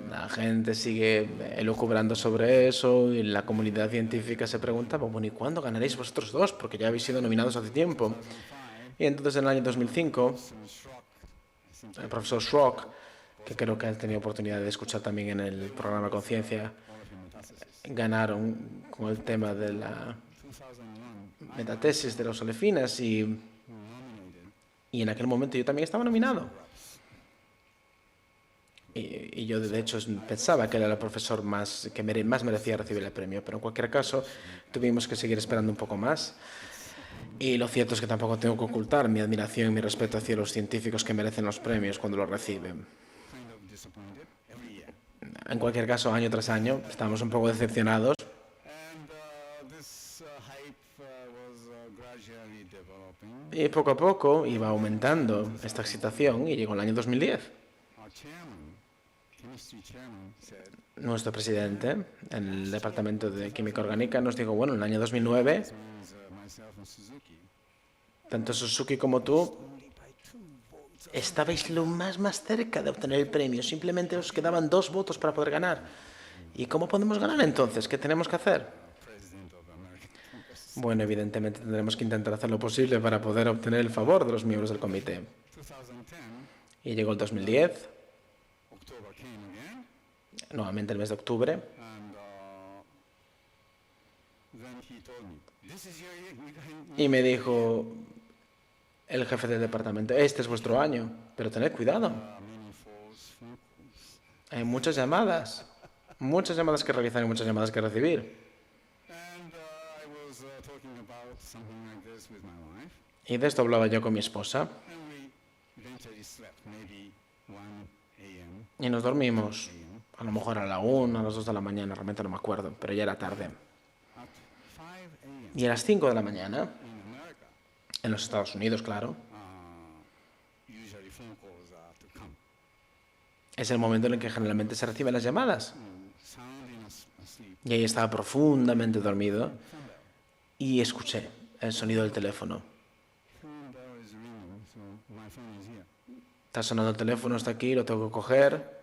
La gente sigue elucubrando sobre eso y la comunidad científica se preguntaba, bueno, ¿y cuándo ganaréis vosotros dos? Porque ya habéis sido nominados hace tiempo. Y entonces en el año 2005, el profesor Schrock, que creo que ha tenido oportunidad de escuchar también en el programa Conciencia, ganaron con el tema de la metatesis de las olefinas y en aquel momento yo también estaba nominado. Y yo, de hecho, pensaba que era el profesor más merecía recibir el premio, pero en cualquier caso tuvimos que seguir esperando un poco más. Y lo cierto es que tampoco tengo que ocultar mi admiración y mi respeto hacia los científicos que merecen los premios cuando los reciben. En cualquier caso, año tras año, estábamos un poco decepcionados. Y poco a poco iba aumentando esta excitación y llegó el año 2010. Nuestro presidente, en el Departamento de Química Orgánica, nos dijo, bueno, en el año 2009, tanto Suzuki como tú estabais lo más cerca de obtener el premio. Simplemente os quedaban 2 votos para poder ganar. ¿Y cómo podemos ganar entonces? ¿Qué tenemos que hacer? Bueno, evidentemente tendremos que intentar hacer lo posible para poder obtener el favor de los miembros del comité. Y llegó el 2010. Nuevamente el mes de octubre. Y me dijo el jefe del departamento, este es vuestro año, pero tened cuidado. Hay muchas llamadas que realizar y muchas llamadas que recibir. Y de esto hablaba yo con mi esposa. Y nos dormimos. A lo mejor a la 1, a las 2 de la mañana, realmente no me acuerdo, pero ya era tarde. Y a las 5 de la mañana, en los Estados Unidos, claro, es el momento en el que generalmente se reciben las llamadas. Y ahí estaba profundamente dormido y escuché el sonido del teléfono. Está sonando el teléfono, está aquí, lo tengo que coger.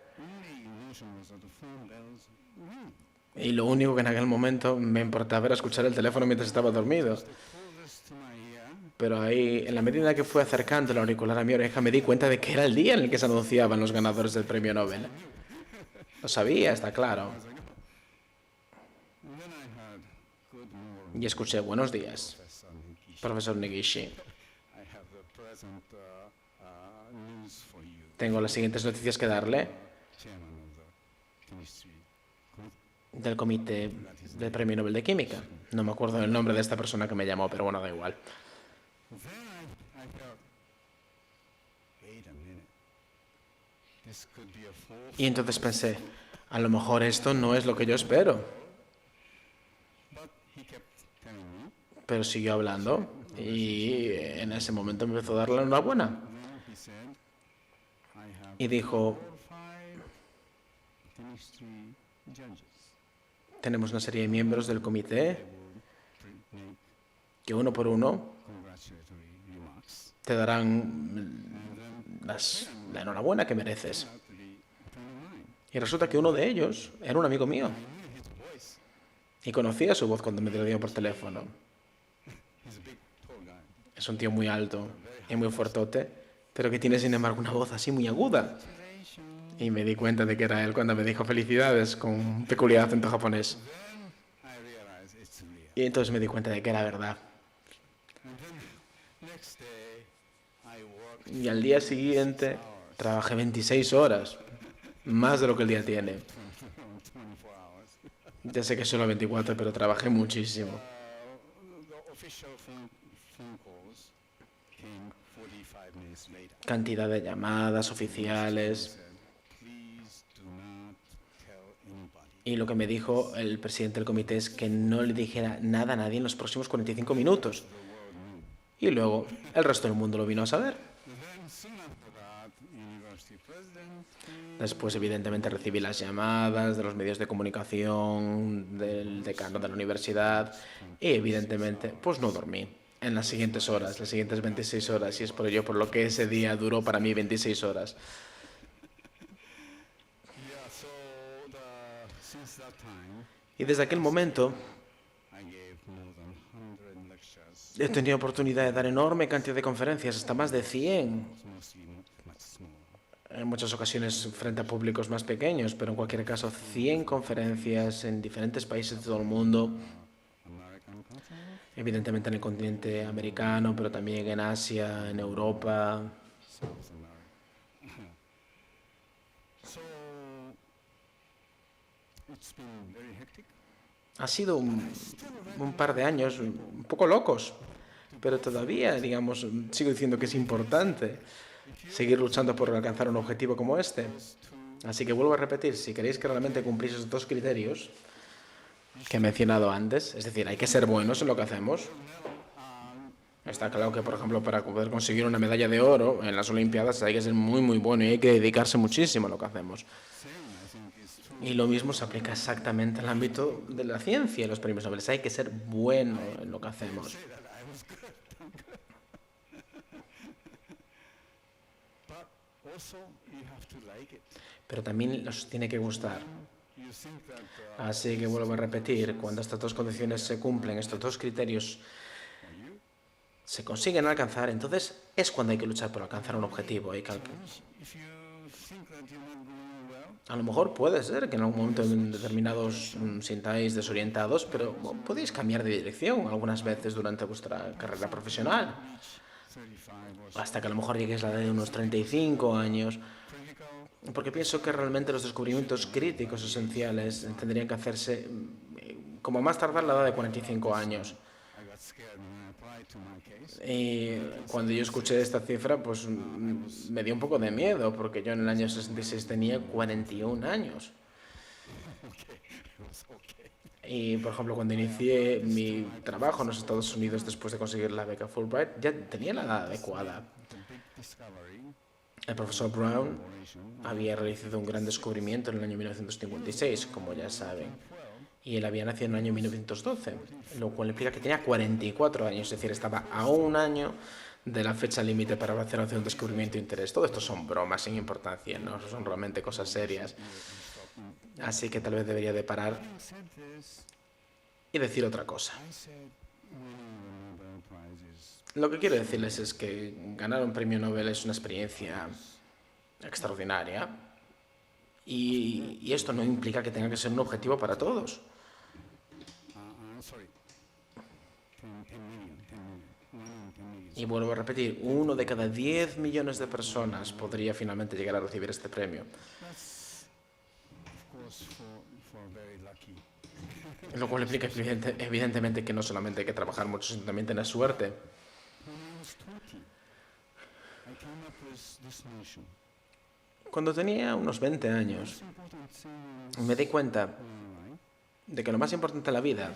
Y lo único que en aquel momento me importaba era escuchar el teléfono mientras estaba dormido. Pero ahí, en la medida que fui acercando el auricular a mi oreja, me di cuenta de que era el día en el que se anunciaban los ganadores del premio Nobel. Lo sabía, está claro. Y escuché, buenos días, profesor Negishi. Tengo las siguientes noticias que darle del comité del Premio Nobel de Química. No me acuerdo el nombre de esta persona que me llamó, pero bueno, da igual. Y entonces pensé, a lo mejor esto no es lo que yo espero. Pero siguió hablando y en ese momento me empezó a dar la enhorabuena. Y dijo, tenemos una serie de miembros del comité que uno por uno te darán la enhorabuena que mereces. Y resulta que uno de ellos era un amigo mío. Y conocía su voz cuando me lo dio por teléfono. Es un tío muy alto y muy fuertote, pero que tiene sin embargo una voz así muy aguda. Y me di cuenta de que era él cuando me dijo felicidades con un peculiar acento japonés. Y entonces me di cuenta de que era verdad. Y al día siguiente trabajé 26 horas, más de lo que el día tiene. Ya sé que solo 24, pero trabajé muchísimo. Cantidad de llamadas oficiales. Y lo que me dijo el presidente del comité es que no le dijera nada a nadie en los próximos 45 minutos. Y luego el resto del mundo lo vino a saber. Después, evidentemente, recibí las llamadas de los medios de comunicación, del decano de la universidad y, evidentemente, pues no dormí en las siguientes horas, las siguientes 26 horas. Y es por ello por lo que ese día duró para mí 26 horas. Y desde aquel momento he tenido oportunidad de dar enorme cantidad de conferencias, hasta más de 100. En muchas ocasiones frente a públicos más pequeños, pero en cualquier caso 100 conferencias en diferentes países de todo el mundo. Evidentemente en el continente americano, pero también en Asia, en Europa. Ha sido un par de años un poco locos, pero todavía, digamos, sigo diciendo que es importante seguir luchando por alcanzar un objetivo como este. Así que vuelvo a repetir, si queréis que realmente cumplís esos dos criterios que he mencionado antes, es decir, hay que ser buenos en lo que hacemos. Está claro que, por ejemplo, para poder conseguir una medalla de oro en las Olimpiadas hay que ser muy, muy bueno y hay que dedicarse muchísimo a lo que hacemos. Y lo mismo se aplica exactamente al ámbito de la ciencia y los premios Nobel. Hay que ser bueno en lo que hacemos. Pero también nos tiene que gustar. Así que vuelvo a repetir, cuando estas dos condiciones se cumplen, estos dos criterios se consiguen alcanzar, entonces es cuando hay que luchar por alcanzar un objetivo. A lo mejor puede ser que en algún momento determinados sintáis desorientados, pero podéis cambiar de dirección algunas veces durante vuestra carrera profesional. Hasta que a lo mejor lleguéis a la edad de unos 35 años. Porque pienso que realmente los descubrimientos críticos esenciales tendrían que hacerse como más tardar la edad de 45 años. Y cuando yo escuché esta cifra, pues me dio un poco de miedo, porque yo en el año 66 tenía 41 años. Y, por ejemplo, cuando inicié mi trabajo en los Estados Unidos después de conseguir la beca Fulbright, ya tenía la edad adecuada. El profesor Brown había realizado un gran descubrimiento en el año 1956, como ya saben. Y él había nacido en el año 1912, lo cual implica que tenía 44 años, es decir, estaba a un año de la fecha límite para hacer un descubrimiento de interés. Todo esto son bromas sin importancia, no son realmente cosas serias. Así que tal vez debería de parar y decir otra cosa. Lo que quiero decirles es que ganar un premio Nobel es una experiencia extraordinaria y esto no implica que tenga que ser un objetivo para todos. Y vuelvo a repetir, 1 de cada 10 millones de personas podría finalmente llegar a recibir este premio. Lo cual implica evidentemente que no solamente hay que trabajar mucho, sino también tener suerte. Cuando tenía unos 20 años, me di cuenta de que lo más importante en la vida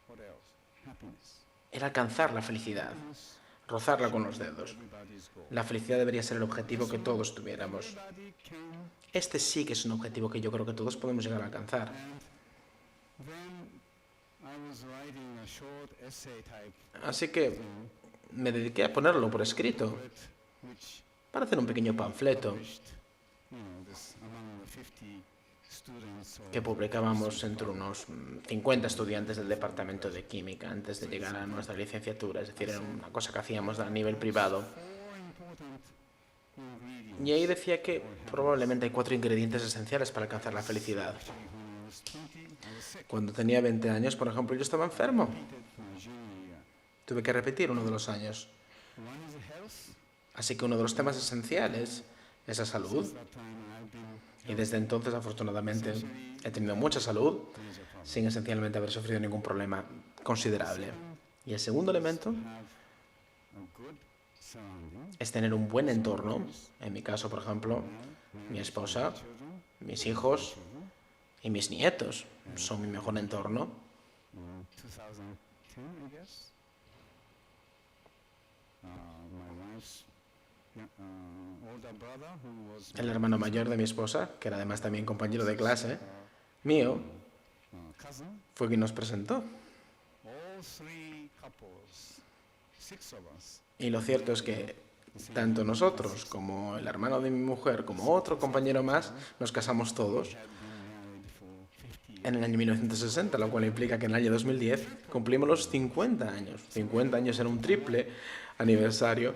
What else? Happiness. Era alcanzar la felicidad, rozarla con los dedos. Everybody's goal. La felicidad debería ser el objetivo que todos tuviéramos. Everybody can. Este sí que es un objetivo que yo creo que todos podemos llegar a alcanzar. Then I was writing a short essay type Así que me dediqué a ponerlo por escrito, which para hacer un pequeño panfleto published, this among the 50 students que publicábamos entre unos 50 estudiantes del departamento de química antes de llegar a nuestra licenciatura, es decir, era una cosa que hacíamos a nivel privado. four important ingredients. Y ahí decía que probablemente hay 4 ingredientes esenciales para alcanzar la felicidad. When I was 20, I was sick. Cuando tenía 20 años, por ejemplo, yo estaba enfermo. My junior year. Tuve que repetir uno de los años. One is health. Así que uno de los temas esenciales es la salud. That time I've been Y desde entonces, afortunadamente, he tenido mucha salud, major problem. sin esencialmente haber sufrido ningún problema considerable. Y el segundo elemento Have a good surrounding. es tener un buen entorno. En mi caso, por ejemplo, mi esposa, Children. mis hijos y mis nietos son mi mejor entorno. 2010, I guess. My wife's older brother, who was El hermano mayor de mi esposa, que era además también compañero de clase mío, cousin. fue quien nos presentó. All three couples, 6 of us, Y lo cierto es que tanto nosotros como el hermano de mi mujer, como otro compañero más, nos casamos todos had been married for 50 en el año 1960, lo cual implica que en el año 2010 cumplimos los 50 años. 50 años era un triple aniversario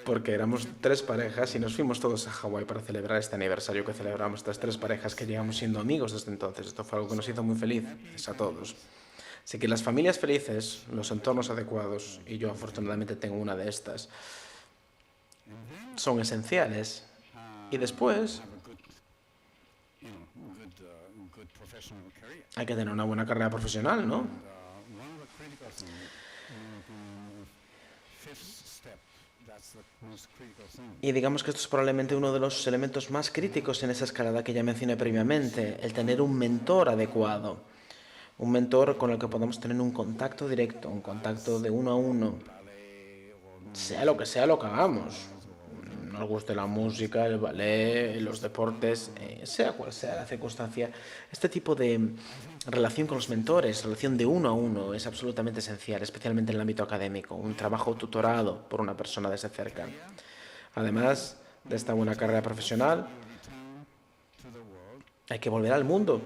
porque éramos 3 parejas y nos fuimos todos a Hawái para celebrar este aniversario que celebramos estas 3 parejas que llegamos siendo amigos desde entonces. Esto fue algo que nos hizo muy felices a todos. Así que las familias felices, los entornos adecuados, y yo afortunadamente tengo una de estas, son esenciales. Y después have a good, good professional career. hay que tener una buena carrera profesional, ¿no? One of the critical things, fifth step, that's the most critical thing. Y digamos que esto es probablemente uno de los elementos más críticos en esa escalada que ya mencioné previamente, el tener un mentor adecuado, un mentor con el que podamos tener un contacto directo, un contacto de uno a uno, sea lo que hagamos. Nos guste la música, el ballet, los deportes, sea cual sea la circunstancia. Este tipo de relación con los mentores, relación de uno a uno, es absolutamente esencial, especialmente en el ámbito académico. Un trabajo tutorado por una persona desde cerca. Además de esta buena carrera profesional, hay que volver al mundo,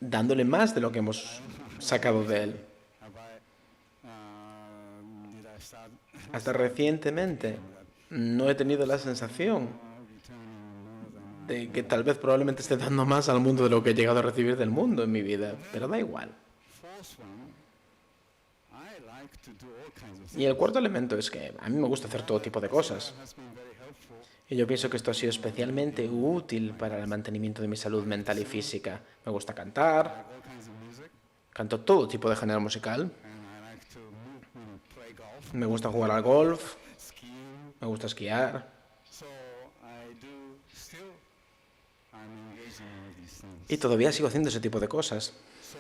dándole más de lo que hemos sacado de él. Did I start Hasta recientemente no he tenido la sensación de que tal vez probablemente esté dando más al mundo de lo que he llegado a recibir del mundo en mi vida, pero da igual. fourth one? I like to do all kinds of things. Y el cuarto elemento es que a mí me gusta hacer todo tipo de cosas. Has been very helpful. Y yo pienso que esto ha sido especialmente útil para el mantenimiento de mi salud mental y física. Me gusta cantar, All kinds of music, canto todo tipo de género musical, and I like to play golf, me gusta jugar al golf, skiing. me gusta esquiar. So I do still. I'm engaged in all these things. Y todavía sigo haciendo ese tipo de cosas. So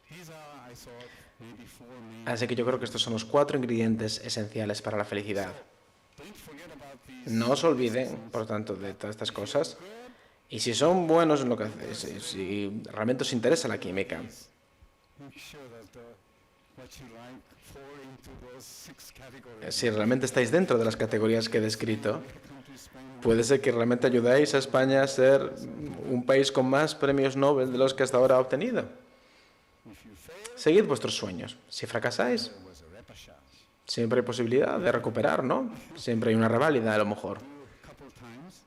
these are, I thought, maybe 4 main. Así que yo creo que estos son los 4 ingredientes esenciales para la felicidad. Don't forget about these. No os olviden, por tanto, de todas estas cosas. Y si son buenos en lo que hacéis, si realmente os interesa la química, Make sure that what you like fall into those 6 categories. si realmente estáis dentro de las categorías que he descrito, Come to Spain. puede ser que realmente ayudéis a España a ser un país con más premios Nobel de los que hasta ahora ha obtenido. If you fail, Seguid vuestros sueños. Si fracasáis, there was a repechage. siempre hay posibilidad de recuperar, ¿no? Siempre hay una reválida, a lo mejor. Do a couple times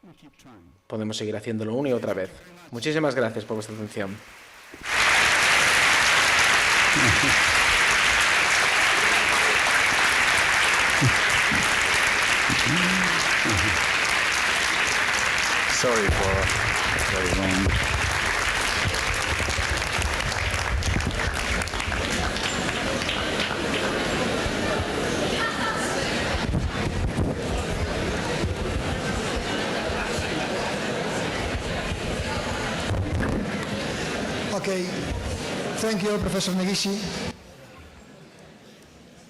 and keep trying. Podemos seguir haciéndolo una y otra vez. Muchísimas gracias por vuestra atención. Sorry for very long. Ok, Thank you, Professor Negishi.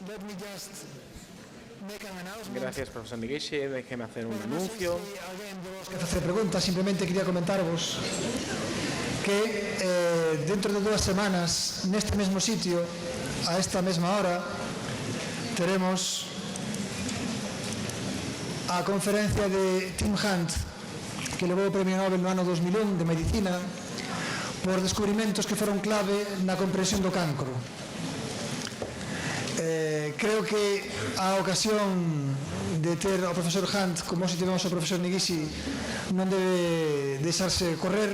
Let me just make an announcement. Gracias, profesor Negishi. Déjeme hacer un anuncio. Que hacer preguntas, simplemente quería comentarvos que dentro de 2 semanas, neste mesmo sitio, a esta mesma hora, teremos a conferencia de Tim Hunt, que levou o Premio Nobel no ano 2001 de Medicina por descubrimentos que foron clave na comprensión do cancro. Creo que a ocasión de ter ao profesor Hunt como se tivemos ao profesor Negishi non debe deixarse correr,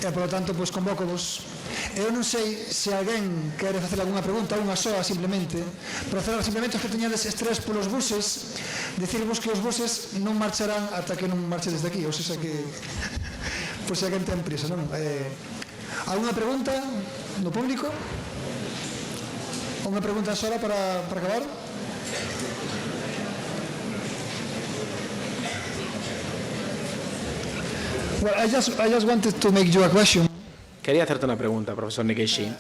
e polo tanto pois convoco-vos. Eu non sei se alguén quere facer algunha pregunta, unha soa simplemente, pero falar simplemente os que teñades estrés polos buses, dicirvos que os buses non marcharán ata que non marche desde aquí, ou seja que por se alguén ten prisa, non? Algunha pregunta do público? Unha pregunta sola para acabar? Well, I just wanted to make you a question. Quería hacerte una pregunta, profesor Negishi.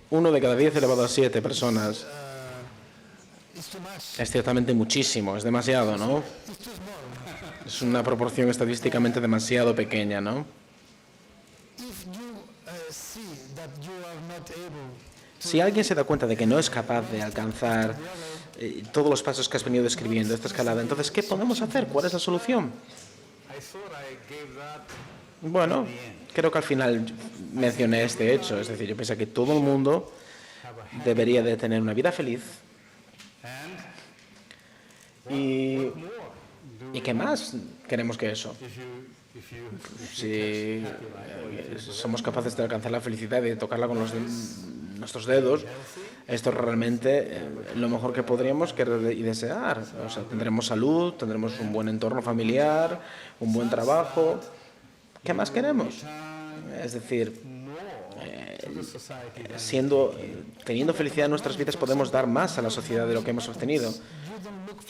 Uno de cada 10 elevado a 7 personas es ciertamente muchísimo, es demasiado, ¿no? Es una proporción estadísticamente demasiado pequeña, ¿no? Si alguien se da cuenta de que no es capaz de alcanzar todos los pasos que has venido describiendo, esta escalada, entonces, ¿qué podemos hacer? ¿Cuál es la solución? Bueno, creo que al final mencioné este hecho, es decir, yo pienso que todo el mundo debería de tener una vida feliz. ¿Y qué más queremos que eso? Si somos capaces de alcanzar la felicidad y de tocarla con nuestros dedos, esto es realmente lo mejor que podríamos querer y desear. O sea, tendremos salud, tendremos un buen entorno familiar, un buen trabajo. ¿Qué más queremos? Es decir, teniendo felicidad en nuestras vidas podemos dar más a la sociedad de lo que hemos obtenido.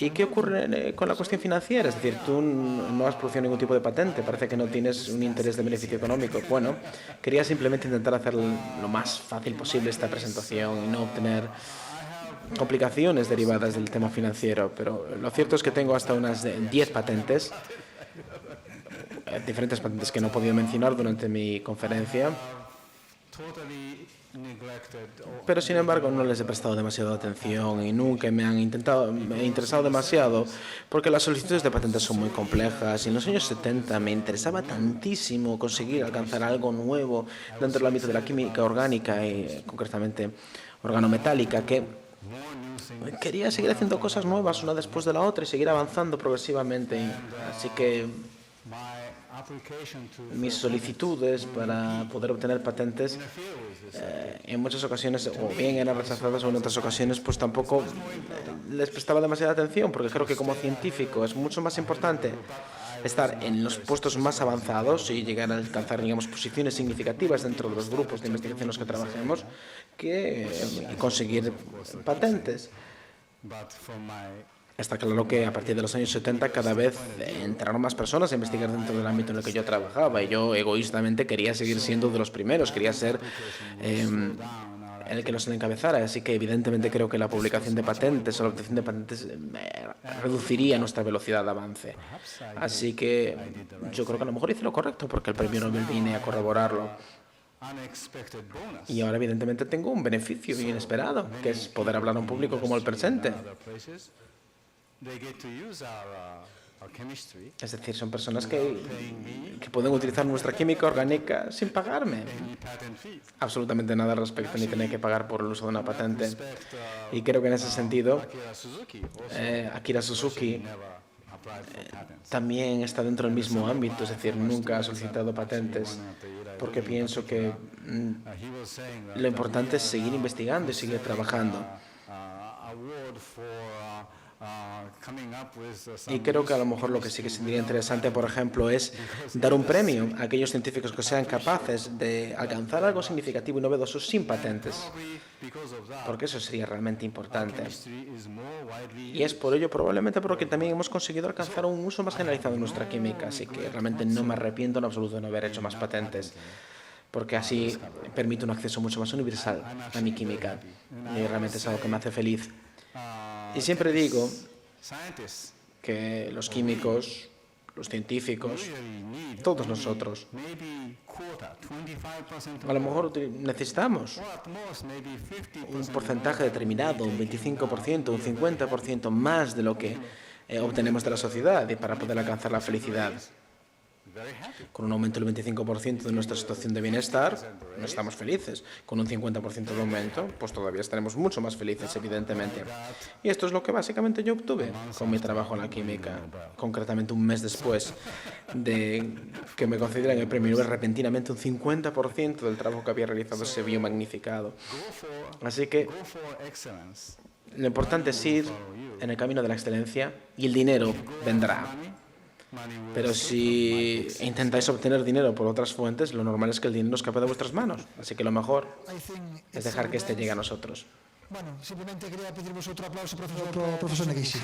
¿Y qué ocurre con la cuestión financiera? Es decir, tú no has producido ningún tipo de patente, parece que no tienes un interés de beneficio económico. Bueno, quería simplemente intentar hacer lo más fácil posible esta presentación y no obtener complicaciones derivadas del tema financiero, pero lo cierto es que tengo hasta unas 10 patentes, diferentes patentes que no he podido mencionar durante mi conferencia, pero sin embargo no les he prestado demasiada atención y nunca me he interesado demasiado porque las solicitudes de patentes son muy complejas y en los años 70 me interesaba tantísimo conseguir alcanzar algo nuevo dentro del ámbito de la química orgánica y concretamente organometálica que quería seguir haciendo cosas nuevas una después de la otra y seguir avanzando progresivamente. Así que mis solicitudes para poder obtener patentes en muchas ocasiones o bien eran rechazadas o en otras ocasiones pues tampoco les prestaba demasiada atención porque creo que como científico es mucho más importante estar en los puestos más avanzados y llegar a alcanzar, digamos, posiciones significativas dentro de los grupos de investigación en los que trabajemos que conseguir patentes. Está claro que a partir de los años 70 cada vez entraron más personas a investigar dentro del ámbito en el que yo trabajaba y yo egoístamente quería seguir siendo de los primeros, quería ser el que nos encabezara, así que evidentemente creo que la publicación de patentes o la obtención de patentes reduciría nuestra velocidad de avance. Así que yo creo que a lo mejor hice lo correcto porque el premio Nobel viene a corroborarlo. Y ahora evidentemente tengo un beneficio inesperado, que es poder hablar a un público como el presente. Es decir, son personas que pueden utilizar nuestra química orgánica sin pagarme absolutamente nada al respecto, ni tener que pagar por el uso de una patente. Y creo que en ese sentido, Akira Suzuki también está dentro del mismo ámbito, es decir, nunca ha solicitado patentes, porque pienso que lo importante es seguir investigando y seguir trabajando. Y creo que a lo mejor lo que sí que sería interesante, por ejemplo, es dar un premio a aquellos científicos que sean capaces de alcanzar algo significativo y novedoso sin patentes, porque eso sería realmente importante. Y es por ello probablemente porque también hemos conseguido alcanzar un uso más generalizado de nuestra química, así que realmente no me arrepiento en absoluto de no haber hecho más patentes, porque así permite un acceso mucho más universal a mi química, y realmente es algo que me hace feliz. Y siempre digo que los químicos, los científicos, todos nosotros, a lo mejor necesitamos un porcentaje determinado, un 25%, un 50% más de lo que obtenemos de la sociedad y para poder alcanzar la felicidad. Con un aumento del 25% de nuestra situación de bienestar, no estamos felices. Con un 50% de aumento, pues todavía estaremos mucho más felices, evidentemente. Y esto es lo que básicamente yo obtuve con mi trabajo en la química. Concretamente un mes después de que me concedieran el premio Nobel, repentinamente un 50% del trabajo que había realizado se vio magnificado. Así que lo importante es ir en el camino de la excelencia y el dinero vendrá. Pero si intentáis obtener dinero por otras fuentes, lo normal es que el dinero escape de vuestras manos. Así que lo mejor es dejar que este llegue a nosotros. Bueno, simplemente quería pediros otro aplauso, profesor Neguisi.